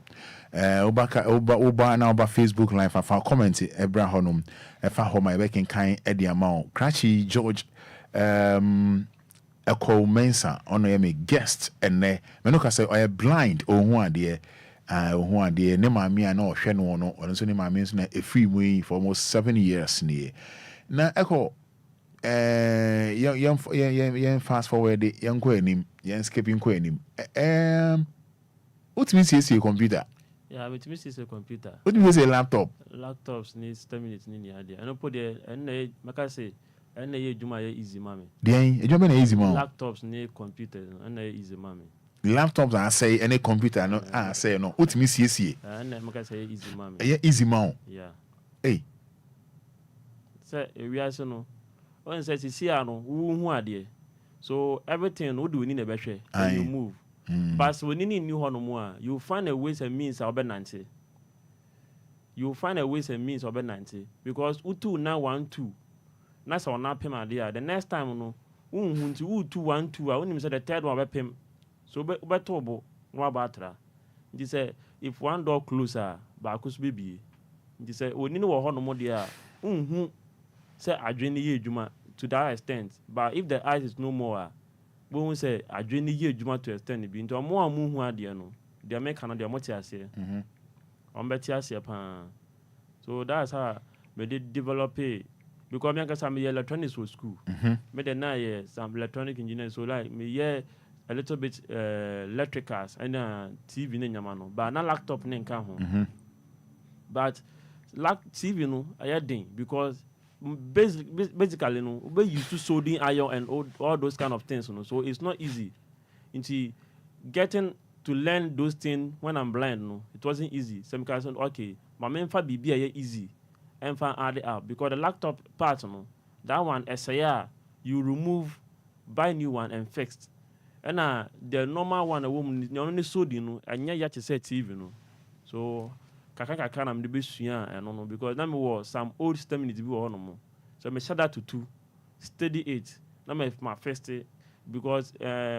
Speaker 3: Oba na oba Facebook live afa comment Ebra honum efa ho my working kind Eddie amount. Cratchy George Eko Mensa ono me guest ene me no ka say oye blind ohun ade ne maami ana ohwe no no ono so ne maami so na efri mu for almost 7 years ne na Eko yen fast forward yen ko anim yen skipping ko anim what means is a computer
Speaker 14: it means it's a computer
Speaker 3: what means a laptops
Speaker 14: needs 10 minutes ni ade and put there and make say and ye juma ye easy mami
Speaker 3: den ejuma na easy mami
Speaker 14: laptops need computers and easy mami
Speaker 3: laptops I say any computer no I say no what means is
Speaker 14: and make say easy mami
Speaker 3: easy mami
Speaker 14: yeah
Speaker 3: hey
Speaker 14: say we are so no when say see ano hu ade so everything no do ni na behwe and you move but when you new hono mo a you find a ways and means obenante you find a ways and means obenante because utu na 1 2 na so na pem ade the next time no unhu nti utu 1 2 a unim say the third one be pem so beto bo no abatra nti say if one door closer ba akoso bebie nti say oni ni wo hono mo de a unhu say adwene ye adwuma to that extent but if the eyes is no more we won't say adwene ye adwuma to extent bi nti omo amu hu ade no de make no de moti ase beti ase pa so that's how me did develop it because me can me electronics for school me then na some electronic engineer so like me a little bit electricals and TV ne nyama no but na laptop ne nka ho but TV no ayadin because basically no we used to soldering iron and all those kind of things so it's not easy into getting to learn those things when I'm blind no it wasn't easy some kind of okay my main fa BB easy and fa add it up because the laptop part no that one SIR you remove buy new one and fixed and the normal one a woman only soldering no and ya to say TV no so kaka na me be sua no because na me was some old system need to be on no so me shut that to 2 steady 8 na me my first because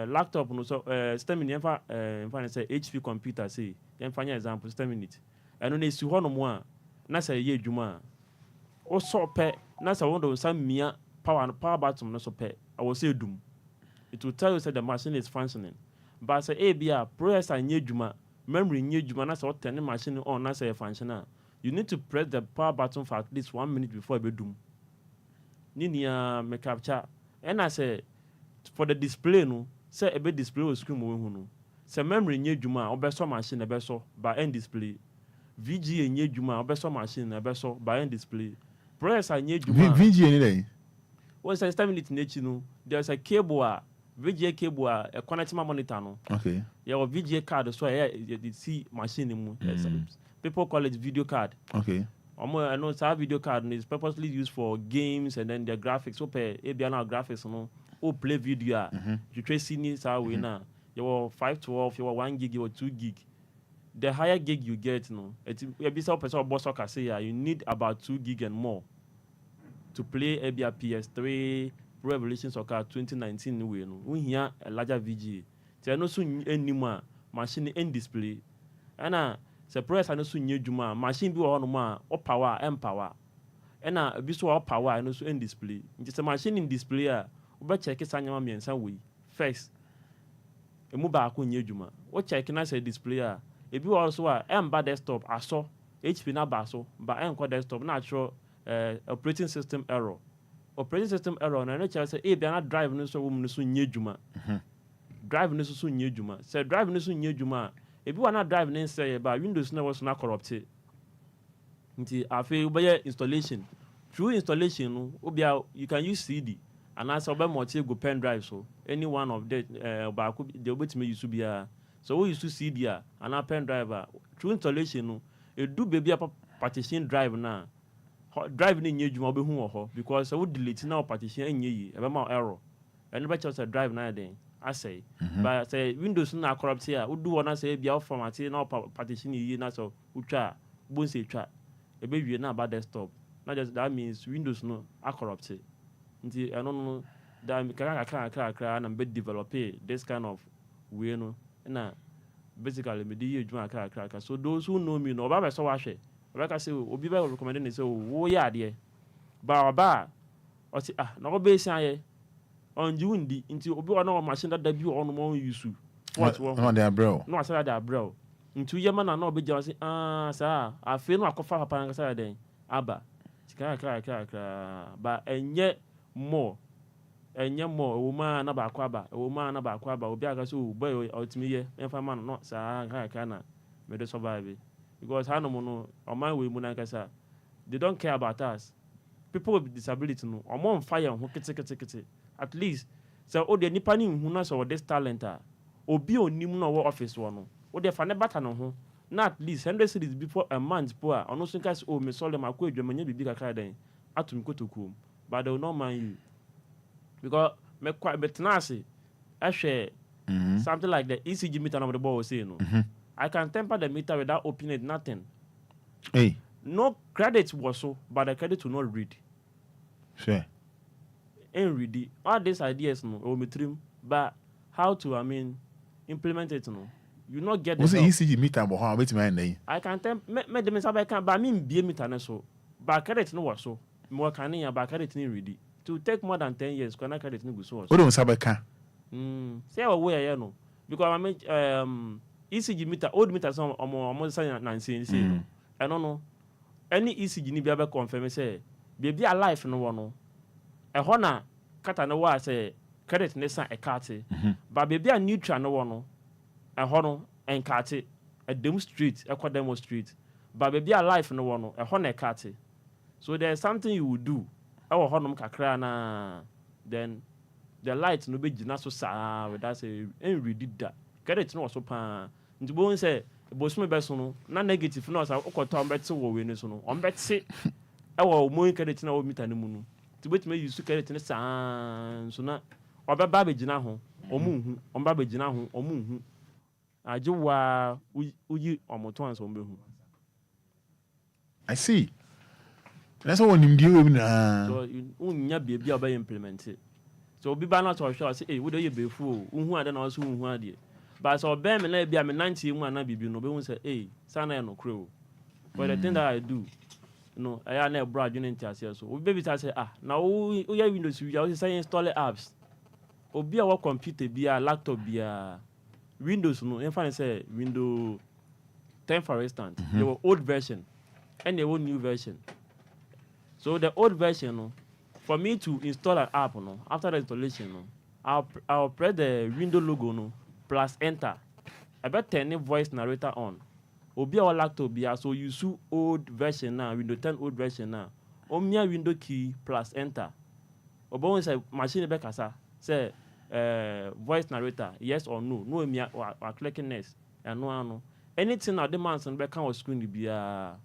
Speaker 14: laptop no so system need in say HP computer say dem fanya example system need and no si ho no mo a na say ye adwuma o so pe na say won do some mia power button no so pe I will say dum it will tell you that the machine is functioning but say bia processor nye adwuma memory nye juma na so turn the machine on na say functional you need to press the power button for at least 1 minute before it be dum ni me capture and I say for the display no say e be display o screen mo hu no say memory nye juma obeso machine e be so by end display VGA nye juma obeso machine e be so by end display processor nye juma
Speaker 3: VGA ni dey
Speaker 14: what say 7 minutes nechi no there's a cable VGA cable a connect my monitor no.
Speaker 3: Okay.
Speaker 14: Yeah, or VGA card so you see machine mu. People call it video card.
Speaker 3: Okay.
Speaker 14: I know it's a video card is purposely used for games and then the graphics. So per ABN graphics no. O play video. You trace scenes how we now. You were 512, you were 1 gig, you were 2 gig. The higher gig you get no. It be so person boss soccer say you need about 2 gig and more to play ABN PS3 Pro Evolution Soccer 2019 we no we here a larger VGA so no so anymore machine in display and se press no so nye dwuma machine bi wo no ma o power empower and bi so o power no so in display nti se machine in display a we be check sanyama miensa we first emu baako nye adwuma wo check na say display a ebi wɔ also a ɛmba desktop aso HP na ba so ba ɛnkɔ desktop na atwerɛ operating system error na no kyerɛ sɛ bia na drive no so wo mu no so nye adwuma drive no so nye adwuma sɛ drive no so nye adwuma ebi wɔ na drive ne nsɛ yɛ ba Windows na wɔ so na corrupt nti afei wobɛyɛ installation through installation no Obia you can use CD and as a multi go pen drive so any one of the baako the obetime use bia so we use CD and a pen drive through installation no e do baby partition drive na drive ni nye dwuma obehu wɔ hɔ because we delete na partition enye yi e be ma error and be check drive na den asay but say Windows na corrupt here we do one say bia format na partition yi na so utwa bon say twa e be wie na about desktop na just that means Windows no are corrupt nti eno no da kaka na be develop this kind of way no na basically me dey adwuma kaka so those who know me no oba be so wa hwe oba ka say obi be recommend me say wo ya ade ba o ti na oba esian ye onji wundi nti obi wa na machine da bi o no mo use what wo
Speaker 3: no dey abro
Speaker 14: no asara dey abro nti ye ma na obi je say sa afi no akofa papa na say den aba kaka ba enye more o ma na ba kwa ba obi aga so boy ultimate ye emfa man no sa kaka na me dey survive because how no no o man we mu na kasa they don't care about us people with disability no o mo fire ho kete at least so o de nipa ni hu na so this talent obi onim na wo office wo no o de fa ne bata no ho na at least 100 cedis before a month po a ono so nkas o me sole makwa adwamanya bibi kakra den atum kotokum but they will not mind you because me quite betnase ahwe something like the ECG meter number the boy was saying no I can temper the meter without opening it, nothing.
Speaker 3: Hey,
Speaker 14: no credit was so but the credit will not read
Speaker 3: sure
Speaker 14: ain't read all these ideas no o me trim but how to implement it no you not get the
Speaker 3: was ECG meter but how wait my name
Speaker 14: I can tell me the meter can but me be meter na so but credit no was so more can ya but credit ni ready to take more than 10 years can credit ni go so
Speaker 3: o don sabeka
Speaker 14: say we ya no because ECG meter old meter some almost say na say no I don't know any ECG ni bia be confirm say baby alive no no e ho na kata no wa say credit ne san e kate but baby a neutral no no e ho no enkate a demonstrate e kwa demonstrate but baby alive no no e ho na e kate so there's something you will do e wo ho no kakra na then the light no be gina so sa with that say en read that credit no so pa nti bo say bosume be so no na negative no sa ukoto ombete wo we ni so no ombete e wo mo credit na wo meter ni mu no nti betime use credit ni sa so na obeba be gina ho omunhu omba be gina ho omunhu ajewa uyi omoto anso ombehu
Speaker 3: I see that's what nimdi we na
Speaker 14: so unya bia ba implement it so obi ba na to hwe say we dey befu o unhu ade na so unhu ade but so ben me na bia me 90 mu ana bibi no be hu say sana e no kre o but the thing that I do no I na bro adwene ntiase so obi be say na o ya Windows we ya say install apps obi a wo computer bia laptop bia Windows no in fact say Windows 10 for instance there were old version and there were new version so the old version no for me to install an app no after the installation no I'll press the window logo no plus enter I bet turn voice narrator on obi a laptop bia so use old version now Windows 10 old version now omia window key plus enter obo say machine be kasa say voice narrator yes or no no emia or clicking next and no anything na the man be kan on screen bia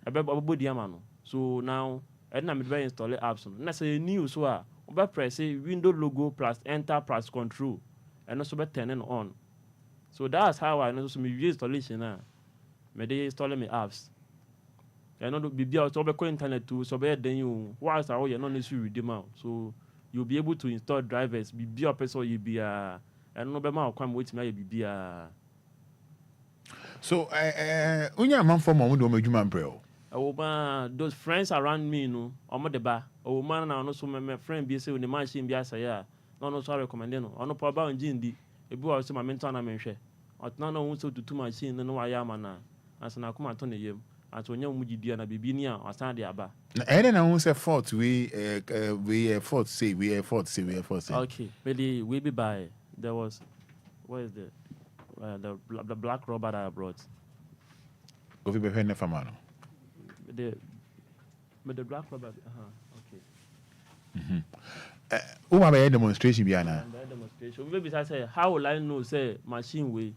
Speaker 14: e be body ama no so now and I'm going to install apps. Na say new so we press window logo plus enter plus control and also be turning on. So that's how I know so me use installation na. Me dey install me apps. I know be so be ko internet too so be then you whilst how you no need to redeem out. So you'll be able to install drivers be person you be and no be ma kwam wait me be
Speaker 3: so unya man for mo do madwuma mpreo
Speaker 14: those friends around me no omo de ba o man na no so me friend be say the machine be asaya no so recommend no ono pa ba engine di ebi wa so ma mental na menhwe otna no hu so tutu machine no wa ya ma na asana kuma to ne yem ato nya mu gidua na bibi ni a asan de aba
Speaker 3: na ene na hu say fault we fault say
Speaker 14: okay maybe we be by there was what is the black rubber that I brought
Speaker 3: go be behind the famano
Speaker 14: the black rubber okay
Speaker 3: who have a demonstration biana
Speaker 14: demonstration maybe say how will I know say machine way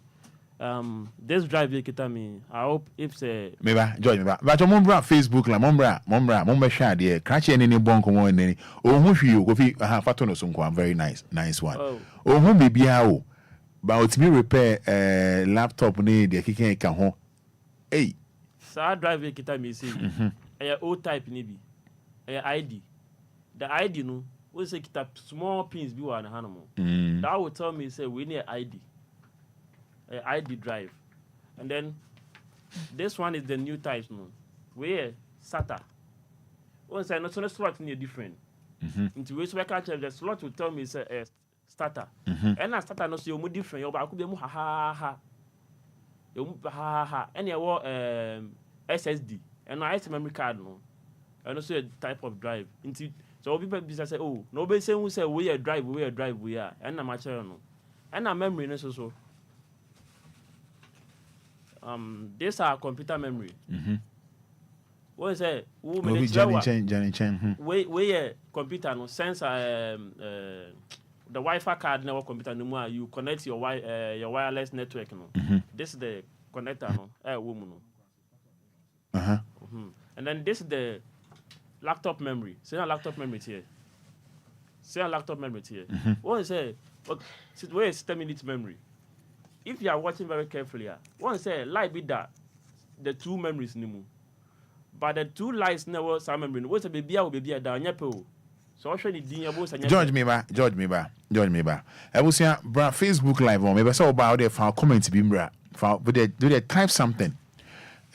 Speaker 14: this drive here kita me I hope if say
Speaker 3: George but mombra Facebook la mombra share there crash any bon ko won any o hu hwi o go fi fato no so nko very nice one o hu bibia o but me repair laptop ni de kiken ka ho hey
Speaker 14: sa drive here kita me say old type ni bi ID the ID no we say kita small pins bi wa na hanomo that will tell me say we need ID ID drive, and then this one is the new types no. Where SATA. Once I know so the slot is different. Into which we can check the slot will tell me say starter. And na starter no so you different. You ba ku be mu ha. You mu ha. And you SSD. And na memory card no. And also a type of drive. Into so people be say oh no be say who say we a drive we are. And na match no. And na memory no so. These are computer memory. What is it? We computer no sense the Wi-Fi card no computer no more you connect your wireless network no. This is the connector no. Woman no. And then this is the laptop memory. Say a laptop memory here. What is it? Where is 10-minute memory? If you are watching very carefully, one say lie be that the two memories nimu. But the two lies never some memory. What's a baby or baby down yapo? So actually
Speaker 3: George me ba. I will say bra Facebook live on maybe so about there for comment be bra. For do they type something.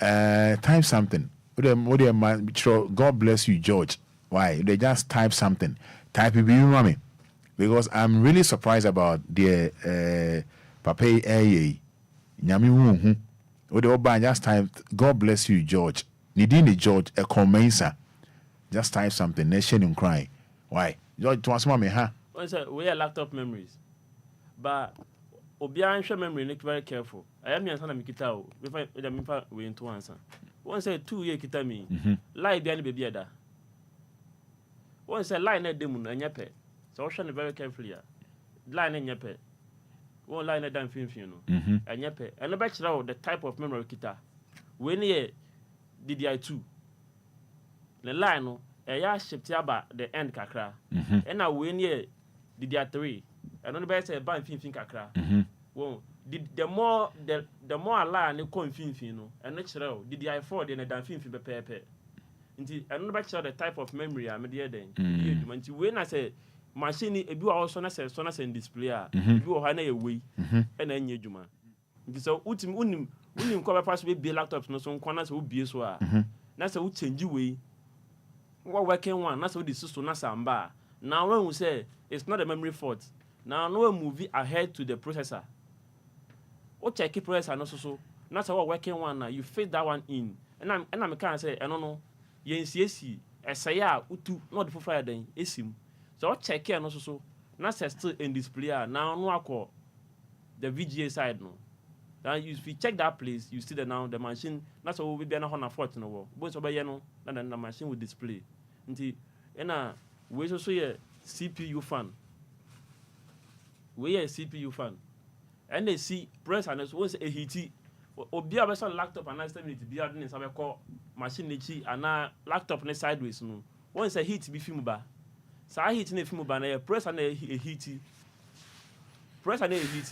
Speaker 3: Type something. God bless you, George. Why? They just type something. Type it be because I'm really surprised about the Papa Nyami hu o de oba just type God bless you George Nidini George a commensa just type something nation and cry why George to answer me
Speaker 14: we are laptop memories but Obia share memory need very careful I am answer na mikita o before the mipa we into answer one say 2 year kita me lie bia ni baby ada one say lie na demu na nyepe so share very carefully lie na nyepe one line down film no and yepe and no bachelor the type of memory kita we near DDI2 the line no ya shift about the end kakra and now we near DDI3 and no be say ban film kakra won the more line no come film no and natural DDI4 the down film be pepe nti and no bachelor the type of memory am there then nti we na say machine ebi wa also na say display ebi wo ha na ewe e na anya djuma nti so unim ko be pass be laptops no so nkwana so obie so a na say wo change we wo working one na say wo disisto na samba now when we say it's not a memory fault now no move ahead to the processor o check processor no so na say wo working one na you fit that one in and I'm can say no yensiesi esaya utu no the profile den esim so check here no so na still in display now no akọ the VGA side no then if you check that place you see the now the machine that's what we be na na fault no wo bo so be no na the machine will display nti na we so here CPU fan and they see press and so once a hiti Obia be so laptop and 9 minutes be adin say be call machine nechi and laptop ne sideways no once a heat be film ba sa heat na film ba na press and a heat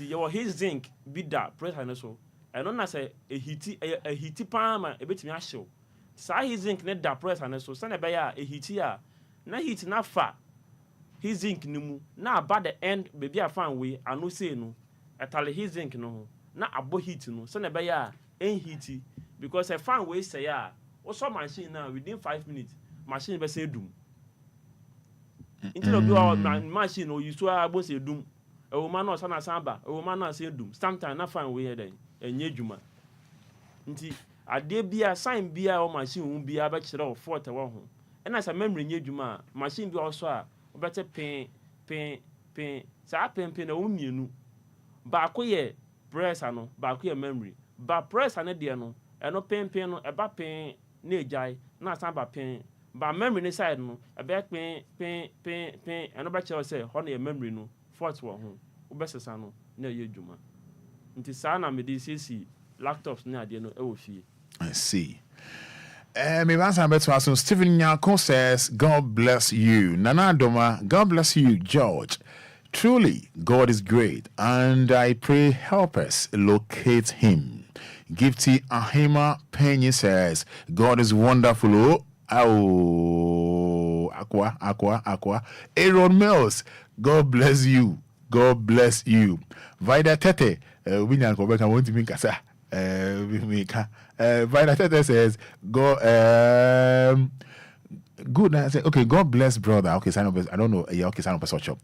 Speaker 14: your his zinc be that press and so and on say a heat palm e betimi ahyew sa his zinc ne da press and so say be ya a heat ya na heat na fa his zinc ni mu na aba the end baby afan we anu say no etale his zinc no na abo heat no say na be ya en heat because a fan we say ya o so machine now within 5 minutes machine be say dum Instead of your machine or you saw boss a doom. A woman or son samba, a woman or say doom. Sometimes I find way then, and ye juma. Inti, a day be a sign be our machine won't be a bachelor of 41. And as a memory ye juma, machine be also a better pain. Sa pain a woman you know. Bakoye press ano, bakoye memory. Ba press and a dear no, and no pain no, a bad pain, ne jai, not samba pain. But memory inside no, a back pain, and no bachelor say, honey, a memory no, 41 home, Ubesano, near you, Juma. Until Sana medicine, laptops near the no,
Speaker 3: I see. Me answer better to Stephen Nyako says, God bless you. Nana Doma, God bless you, George. Truly, God is great, and I pray help us locate him. Gifty Ahima Penny says, God is wonderful. Oh, Aqua. Aaron Mills, God bless you. God bless you. Vida Tete, we want to make us. Vida Tete says, God, good. I say, okay, God bless brother. Okay, sign up. I don't know. Yeah, okay, sign up a search up.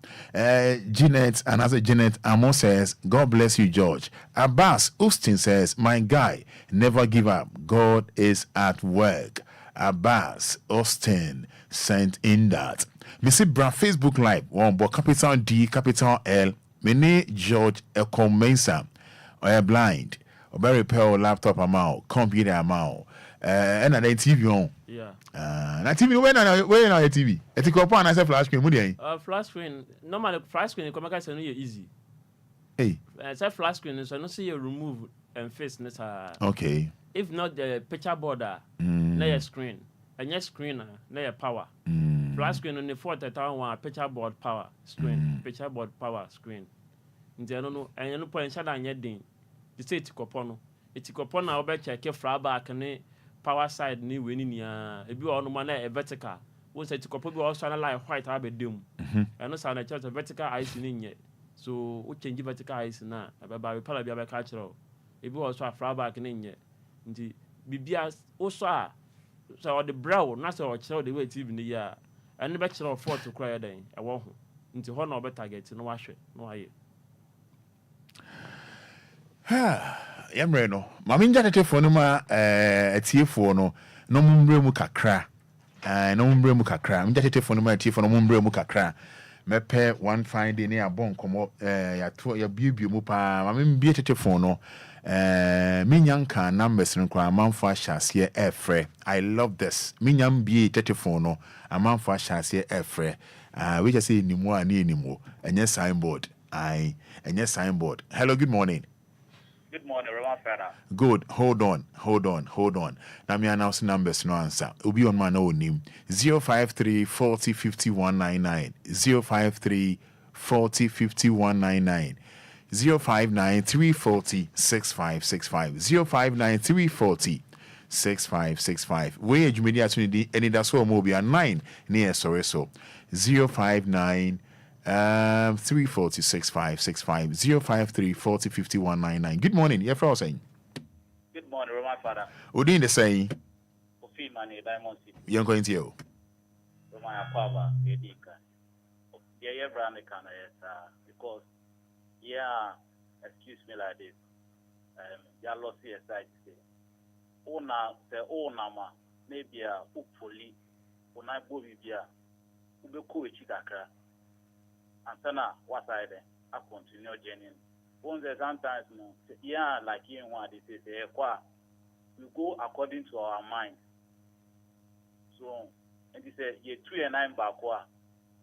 Speaker 3: Jeanette, another Jeanette Amo says, God bless you, George. Abbas Austin says, my guy, never give up. God is at work. Abbas Austin sent in that. Missy Bra Facebook Live. One but capital D, capital L. Mene George Ecomensa. Or blind. Or very repair laptop amount, computer amount. And then TV on.
Speaker 14: Yeah.
Speaker 3: Na TV when na TV. Eti ko pa na say flash screen mu dey.
Speaker 14: Flash screen. Normally flash screen ko make say no easy.
Speaker 3: Hey.
Speaker 14: Say flash screen so no see you remove and face this.
Speaker 3: Okay.
Speaker 14: If not the picture border, na your screen. And your screen na your power. Flash screen on the 431 picture board power screen. Picture board power screen. Nti I don't know and you no point shada anya din. You say etikopo no. Etikopo na obe check fly back ne power side ni we ni nia ebi ono ma na vertical won say etikopo bi also na like white abedem. And no sound church vertical eyes ni nye. So we change vertical eyes na ababa we pala bia be ka kire. Ebi also a fly back ni nye. Nti bibia also a so the brow na so o kire the way TV ni ya. And be kire 4 to cry den e wo ho. Nti ho na obe target no wahwe no aye. Yamre no mama nja tetefo no ma atiefo no no mumbre mu kakra nja tetefo no ma atiefo no mumbre mu kakra mepe one fine day ne abon komo ya to ya biebie mu pa mama mbie tetefo no minyanka numbers no kwa amanfo ahyase efre. I love this minyambie tetefo no amanfo ahyase efre we just say nimu ani nimu enye signboard enye signboard. Hello, good morning.
Speaker 15: Good morning, Fada.
Speaker 3: Good. Hold on. Now me announce numbers no answer. Will be on my own name. 053 40 5199. 053 40 5199. 059 340 6565. 059 340 6565. Where you media to the Anidaso Obia 9 near Soreso. 059 340 6565 053 40 5199. Good morning. Yeah, for saying.
Speaker 15: Good morning, Fada.
Speaker 3: Udin the saying.
Speaker 15: Ofi mani Diamond City.
Speaker 3: You're going to you.
Speaker 15: Roma Aquaba, Edika. Yeah, brand kana because excuse me like this. Ya lost here side say. Ona ma maybe a upoli. Ona bobi bia. Ube ko echi kakra. And then what I continue journey. Once sometimes like you want this is we go according to our mind. So and he said ye 2 and 9 back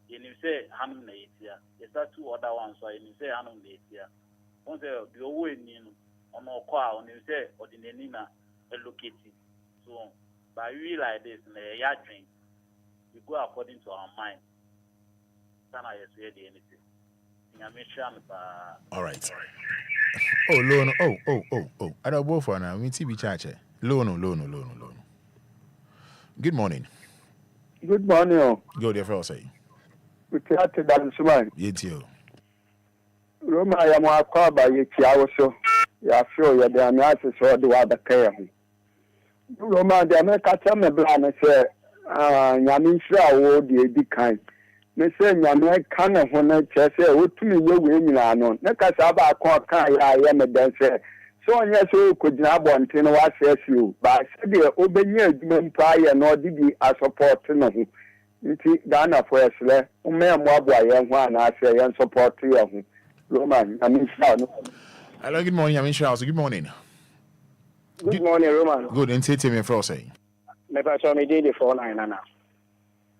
Speaker 15: you say hanum na yetia. Yes, that 2 other ones so you say hanum na yetia. Once the way in on on you say ordinary na locate. So by we like this na ya drink we go according to our mind.
Speaker 3: All right. Oh, loan. Oh. I don't go for now. We TV charge. Loan. Good morning.
Speaker 16: Good morning.
Speaker 3: Go there for say.
Speaker 16: We try to dance man.
Speaker 3: Yes, you.
Speaker 16: Roma ya mwakwaba yekiawo so. Ya feel ya de amiase so de wa bakaya ho. Roma de America tell me bla na say nyame hira wo de edi kan. me say nyame ka ne ho na che say otumi ye we nyina no ne ka sa ba ko ka ya me den say so onye so ko gina bonte no wa say o ba se de obenya adwuma mpa ye no de bi a support no ho nti Ghana for esle o me mo aboa ye ho ana say ye support ye ho Roman I mean no.
Speaker 3: Hello, good morning. I'm in Charles. Good morning.
Speaker 17: Good morning, Roman.
Speaker 3: Good. And say to me for saying.
Speaker 17: Me pass on me day 49 nana.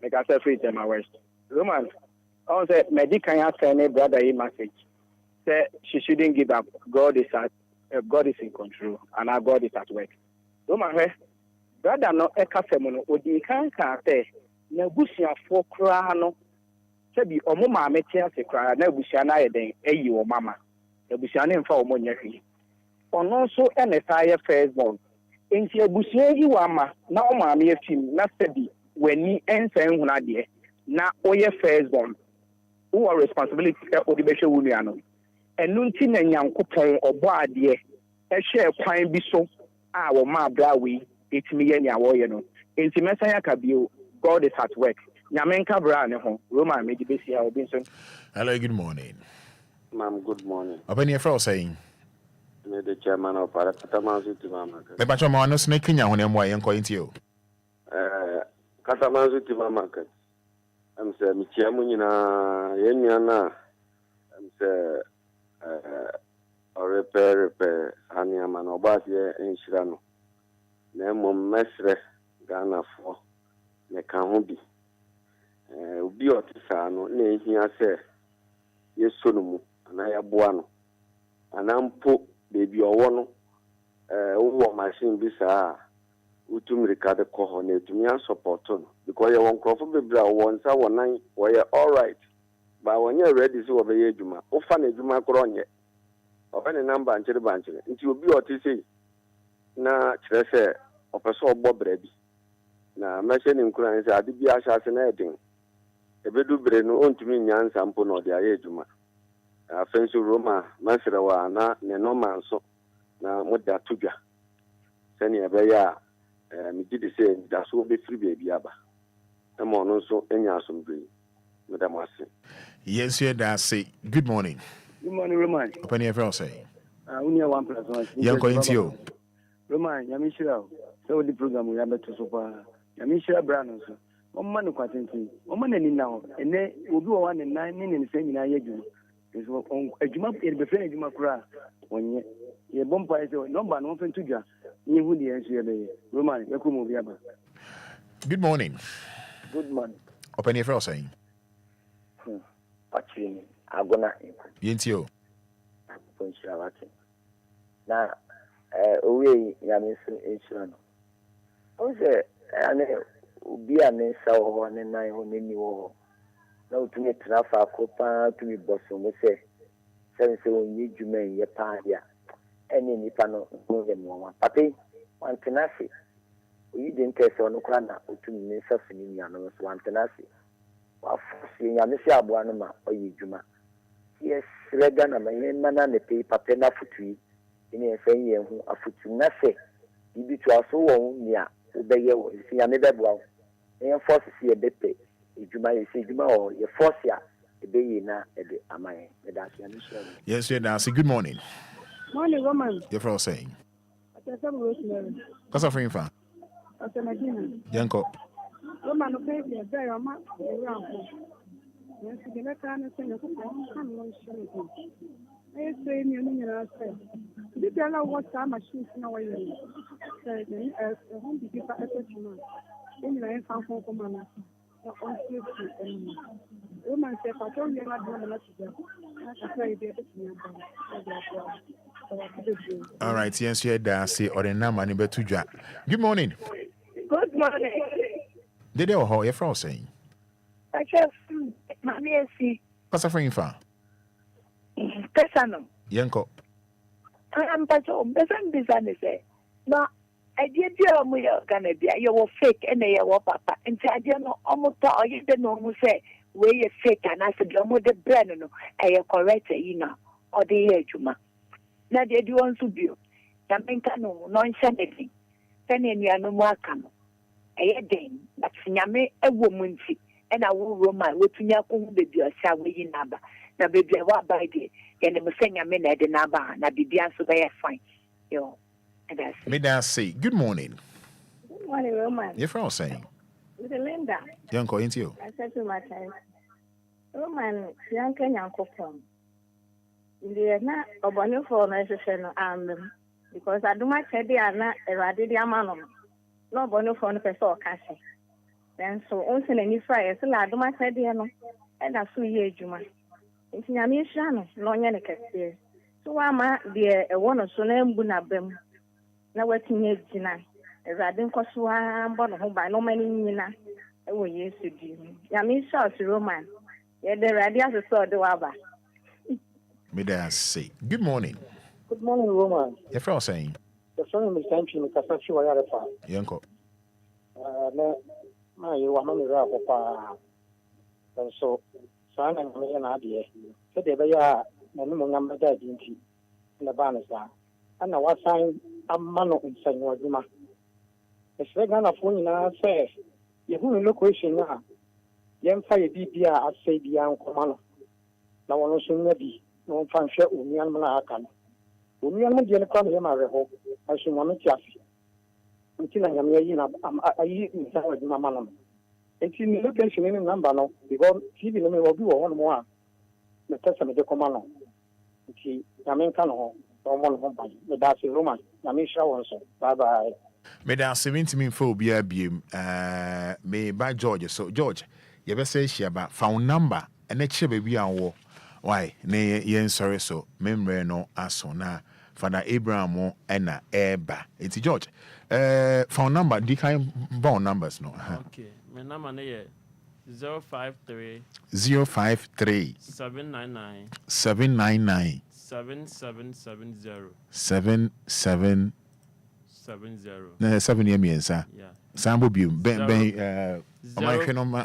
Speaker 17: Me ka say free them west. Roman, I say medical ya send a brother a message. Say she shouldn't give up. God is in control and our God is at work. Roman, brother no e ka say mo no odi kan ka say na busia fo kra no. Say bi omo ma meti ase kra na busia na ye den eyi o mama. Na busia na mfa omo nya hwi. Ono so ene fire firstborn. Enti abusia yi wa ma na o ma me afim na steady wani ensan huna de na oye firstborn. Who are responsibility o de be hwe wunu ano. Enu nti na nyankopon obo ade e hwe kwan bi so a wo ma bra we etimi ye nya wo ye no. Enti mesanya ka bio God is at work. Nyame nka bra ne ho. Roma me di besia obi nso.
Speaker 3: Hello, good morning.
Speaker 18: Ma'am, good morning.
Speaker 3: Open your phone saying.
Speaker 18: Me the chairman of Fada Katamanzu Timama.
Speaker 3: Me bacho ma no snake nya ho ne mo ayen ko enti o.
Speaker 18: Katamanzu Timama. Am say mi chiamu nyina yenya na am say repair ani ama no ba ye enhira no. Na mom mesre Ghana fo ne ka ho bi. Obi otisa no na ehia se yeso no mu na ya boa no. Anampo baby owo no wo machine bi saa utum record ko ho na etumi an support no because you won crop bebra won sa wonan wo ye all right ba won ye ready so be ye adwuma wo fa na adwuma kro onye ofa ne number anchire banchire nti obi otisi na kire se opeso ogbo bra bi na machine nkura nse ade bi ahya se na edin ebedu bre no ontumi nyansa mpo no de aye adwuma afenso Roma masira wa na ne no manso na moda tudwa sani ebeya mi gidi se da so be free baby aba na mo no so enya asomdwe madam ase
Speaker 3: Yes, you da say good morning.
Speaker 17: Good morning, Roman.
Speaker 3: Open your phone saying.
Speaker 17: Unia 1+1.
Speaker 3: Yanko into you.
Speaker 17: Roman, Yamishira. So the program we have to super. Yamishira Brown also. Man kwatenti. Man ni now. Ene obi wa 1 and 9 ni se nyina yeju. Eso adwuma e be fe adwuma kura onye. Ye bompa ese number no fen tudwa. Ni hu de enso ye be. Roman, yakum obi aba.
Speaker 3: Good morning.
Speaker 17: Good morning.
Speaker 3: Open your phone saying.
Speaker 19: Actually, agona
Speaker 3: Yentio.
Speaker 19: Ponchira wati. Na owe yamesu enchira no. O se ane obi ane sa wo ne nan ho ne ni wo. Na otumi trafa akopa tumi boso mo se onye dwuma ye pa dia. Ene nipa no no ye mo wa. Papi wantenasi. Oyi de nteso no kra na otumi ne safi ni nya no so wantenasi. Wafusi nyamisi abua no ma oyi dwuma. Yes, rega na mana ne pay papa na futui. Ini efen ye hu afutu na se. Bibi to aso wo nia obeye wo si nyame beboa. En force si e bepe. Ejuma ye si ejuma o ye force ya ebeye na ede amaye.
Speaker 3: Yes, you da say good morning.
Speaker 20: Morning, Roman.
Speaker 3: Your phone saying.
Speaker 20: What's
Speaker 3: up for you, fa? Yanko.
Speaker 20: Roman, no baby, very much around. Yes, the mechanic and the come I say, you said, did you allow what time machines now? Said, home to give a question. Then I found for Commander. Roman said, I told you not to
Speaker 3: all right, yes, you da say or the number ni betudwa. Good morning.
Speaker 21: Good morning.
Speaker 3: Did you how your phone saying?
Speaker 21: I just Mammy see.
Speaker 3: What's a friend fa?
Speaker 21: Pesano.
Speaker 3: Yanko.
Speaker 21: I'm besan business eh. No, I did your mu gonna be you fake and you papa. And I didn't know almost all you didn't know say where you fake and I said you the brand no. I correct you know or the ejuma. Na de do want to be. Yamenka no nonsense. Penny and you no more come. Den but nyame ewo munti and I will Roman with Yaku baby or shall we number. Now baby what by the and I'm saying a minute the number na bibian so very fine. Yo. And that's
Speaker 3: May I say good morning.
Speaker 4: Good morning, Roman.
Speaker 3: Your friend saying.
Speaker 4: With Linda.
Speaker 3: Young call into you.
Speaker 4: I said to my child, Roman, young Kenyan coupon. They are not a bonnet for necessary because I do my head, they are not a radidia man. No bonnet for the person cash. Then so also any fire, so I do my head, and I see ye, Juma. It's Yamishan, no Yannick. So I'm a one of Sonem Bunabem. Now waiting here tonight. Radin Kosua, but home by no many Nina. Oh, yes, you do. Yamisha, Roman. Yeah, the radias saw the Waba.
Speaker 3: May I say good morning.
Speaker 22: Good morning, Roman.
Speaker 3: Your friend saying.
Speaker 22: The phone is time to Kasachi Wayarafa.
Speaker 3: Yanko.
Speaker 22: My, you are not a papa. And so, son and me and Adia. Said they were no number that in the Banasa. And I was saying, I'm Mano in San Wazuma. It's regular phone in our say, you who look question now. Young fire BBA, I say the young command. Now, one also maybe no function, Union Malakan. Union Media come here, my rehope. I should want to until I am here in San Wazuma. It's in the location in number no, because TV will do one more. The testament of the command. See, Yamin one home by the Darcy Roman, Yamisha also. Bye bye.
Speaker 3: May I say to me for Obia may by George. So, George, you ever say she about phone number and next year baby and war. Why, nay, yen sorry so, memory no asona, Fada Abraham and Eba. It's George. Phone number, the kind bone numbers no.
Speaker 14: Okay, my number is 053
Speaker 3: 053
Speaker 14: 799
Speaker 3: 799
Speaker 14: 7770
Speaker 3: 7770. 7 years, sir.
Speaker 14: Yeah.
Speaker 3: Sambo Bium,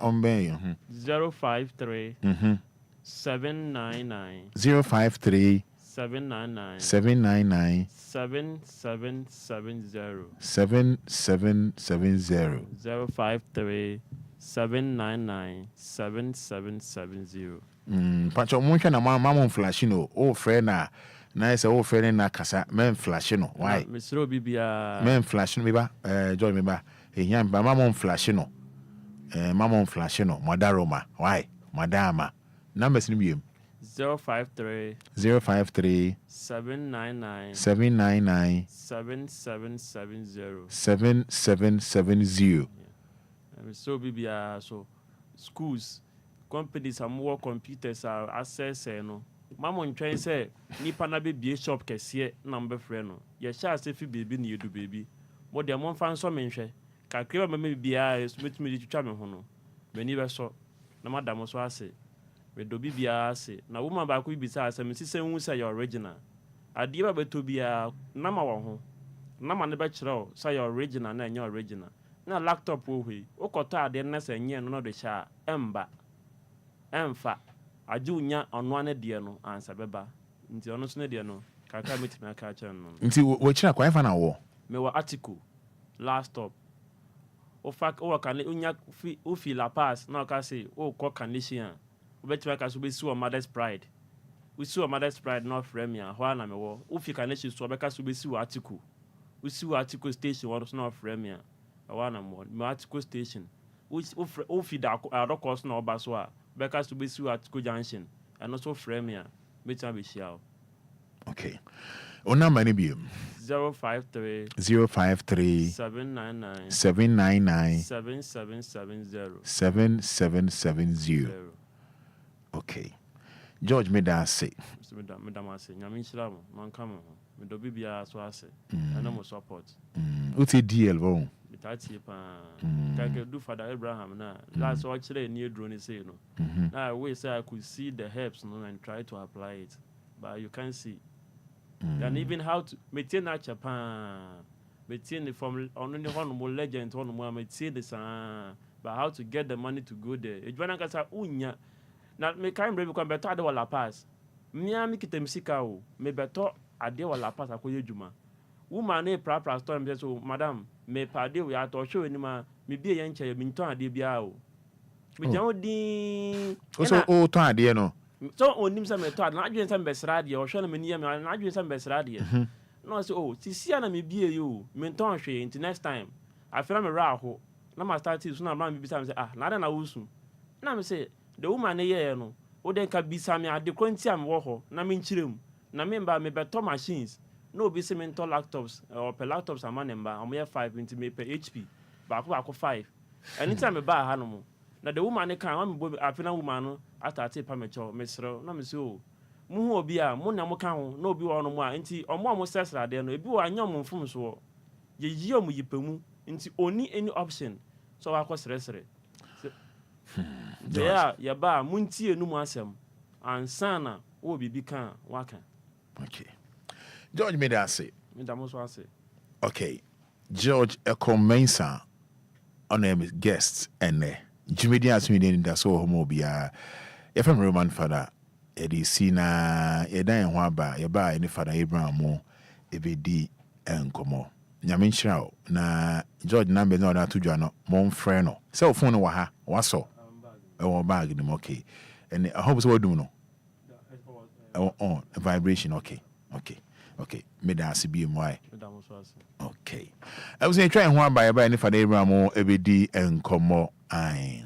Speaker 3: on Bay.
Speaker 14: 053 799
Speaker 3: 053
Speaker 14: 799
Speaker 3: 799
Speaker 14: 7770
Speaker 3: 7770
Speaker 14: 053 799 7770.
Speaker 3: Pacho Munka na mama flashino, oh friend na say oh friend na kasa men flashino. Why?
Speaker 14: Mr. Obia
Speaker 3: men flashino me ba joy me ba. Ehia ba mama flashino. Mama flashino, Madaroma. Why? Madama. Numbers ni bium.
Speaker 14: 053
Speaker 3: 053
Speaker 14: 799
Speaker 3: 799
Speaker 14: 7770
Speaker 3: 7770.
Speaker 14: So Bibia so schools companies are more computers are access no mama ntwen say nipa na be bie shop kese number frɛ no ye sha say fi baby na yedu baby mo de mo fan so menhwɛ kakra ba me bia so metumi di twitwa me ho no mani be so na madam so ase we do bibia ase na woman ba ko bibisa ase me sise hu say your original ade ba beto bia na ma wo ho na ma ne be kyerɛ say your original na enye original na laptop wo hwe okoto ade na say enye no de sha emba emfa ajunya ono ane de no ansa beba nti ono so ne de no kaka metimi aka cha no
Speaker 3: nti wo kira kwa fa na wo
Speaker 14: me wa article last stop o fak o kan unya o fi la pass na ka say o ko condition o betimi aka so be si o mother's pride we see o mother's pride no frame ya ho na me wo o fi condition so be ka so be si o article we see o article station wo so no frame ya wa na mo article station o fi da course na oba so a because to be sure at junction and also frame here meeting be share.
Speaker 3: Okay. O number ni bi
Speaker 14: 053
Speaker 3: 799
Speaker 14: 7770
Speaker 3: 7770. Okay. George me da say.
Speaker 14: Madam say nyame shira mo man come me do bibia so ase and no support.
Speaker 3: Uti DL bo.
Speaker 14: Bitati pa kake do Fada Abraham na last watch the near drone say no. Now we say I could see the herbs no and try to apply it but you can't see. And even how to maintain that Japan maintain from only one more legend one more maintain this but how to get the money to go there. E jwana kasa unya na me kan bre become better ade wala pass. Mia mi kitemsika o me better ade wala pass akoye djuma. Woman e pra store me so madam me pade we ato hwe ni ma me bie ye nche me nton ade bia o Bijan din.
Speaker 3: So o to ade no.
Speaker 14: So onim say me to ade na adwen say mbesra ade o hwe na me niam na adwen say mbesra ade. No say oh sisi na me bie yo me ton hwe until next time. I feel me ra ho. Na ma start so na ma me bisa me say na na wusu. Na me say the woman na ye no. O den ka bisa me ade kwanti am wo ho na me nchirem. Na me mba me beto machines. No be say me to laptops or per laptops am na mba. Am 5 into me per HP. Ba ko 5. Anytime me ba ha no mo. Na the woman can want me afina woman no atate pa mecho mesro na me say o mu hu obi a mu na mo kan ho na obi wo no mo a nti omo sesra de no ebi wo anyom mfum so ye yi omo yipemu nti oni any option so wa kwesresre yeah ya ba mu ntie nu mu asem ansana wo bibi kan waka.
Speaker 3: Okay, George made us say
Speaker 14: me da mo so ase.
Speaker 3: Okay, George Ekomensa on him guests and Jimmy asking me that so homo Obia. If I'm Roman Fada, Eddie Sina, Eda and Waba, Yaba, any Fada Abraham mo, Ebedi and Como. Yamin Shao, na George Nambe no that to Jano, Mon Freno. Cell phone waha, waso. Oh, bag them okay. And I hope so do no. Oh, a vibration, okay. Me da be why. Okay. I was trying one by any Fada Abraham mo, Ebedi and Como. Aye.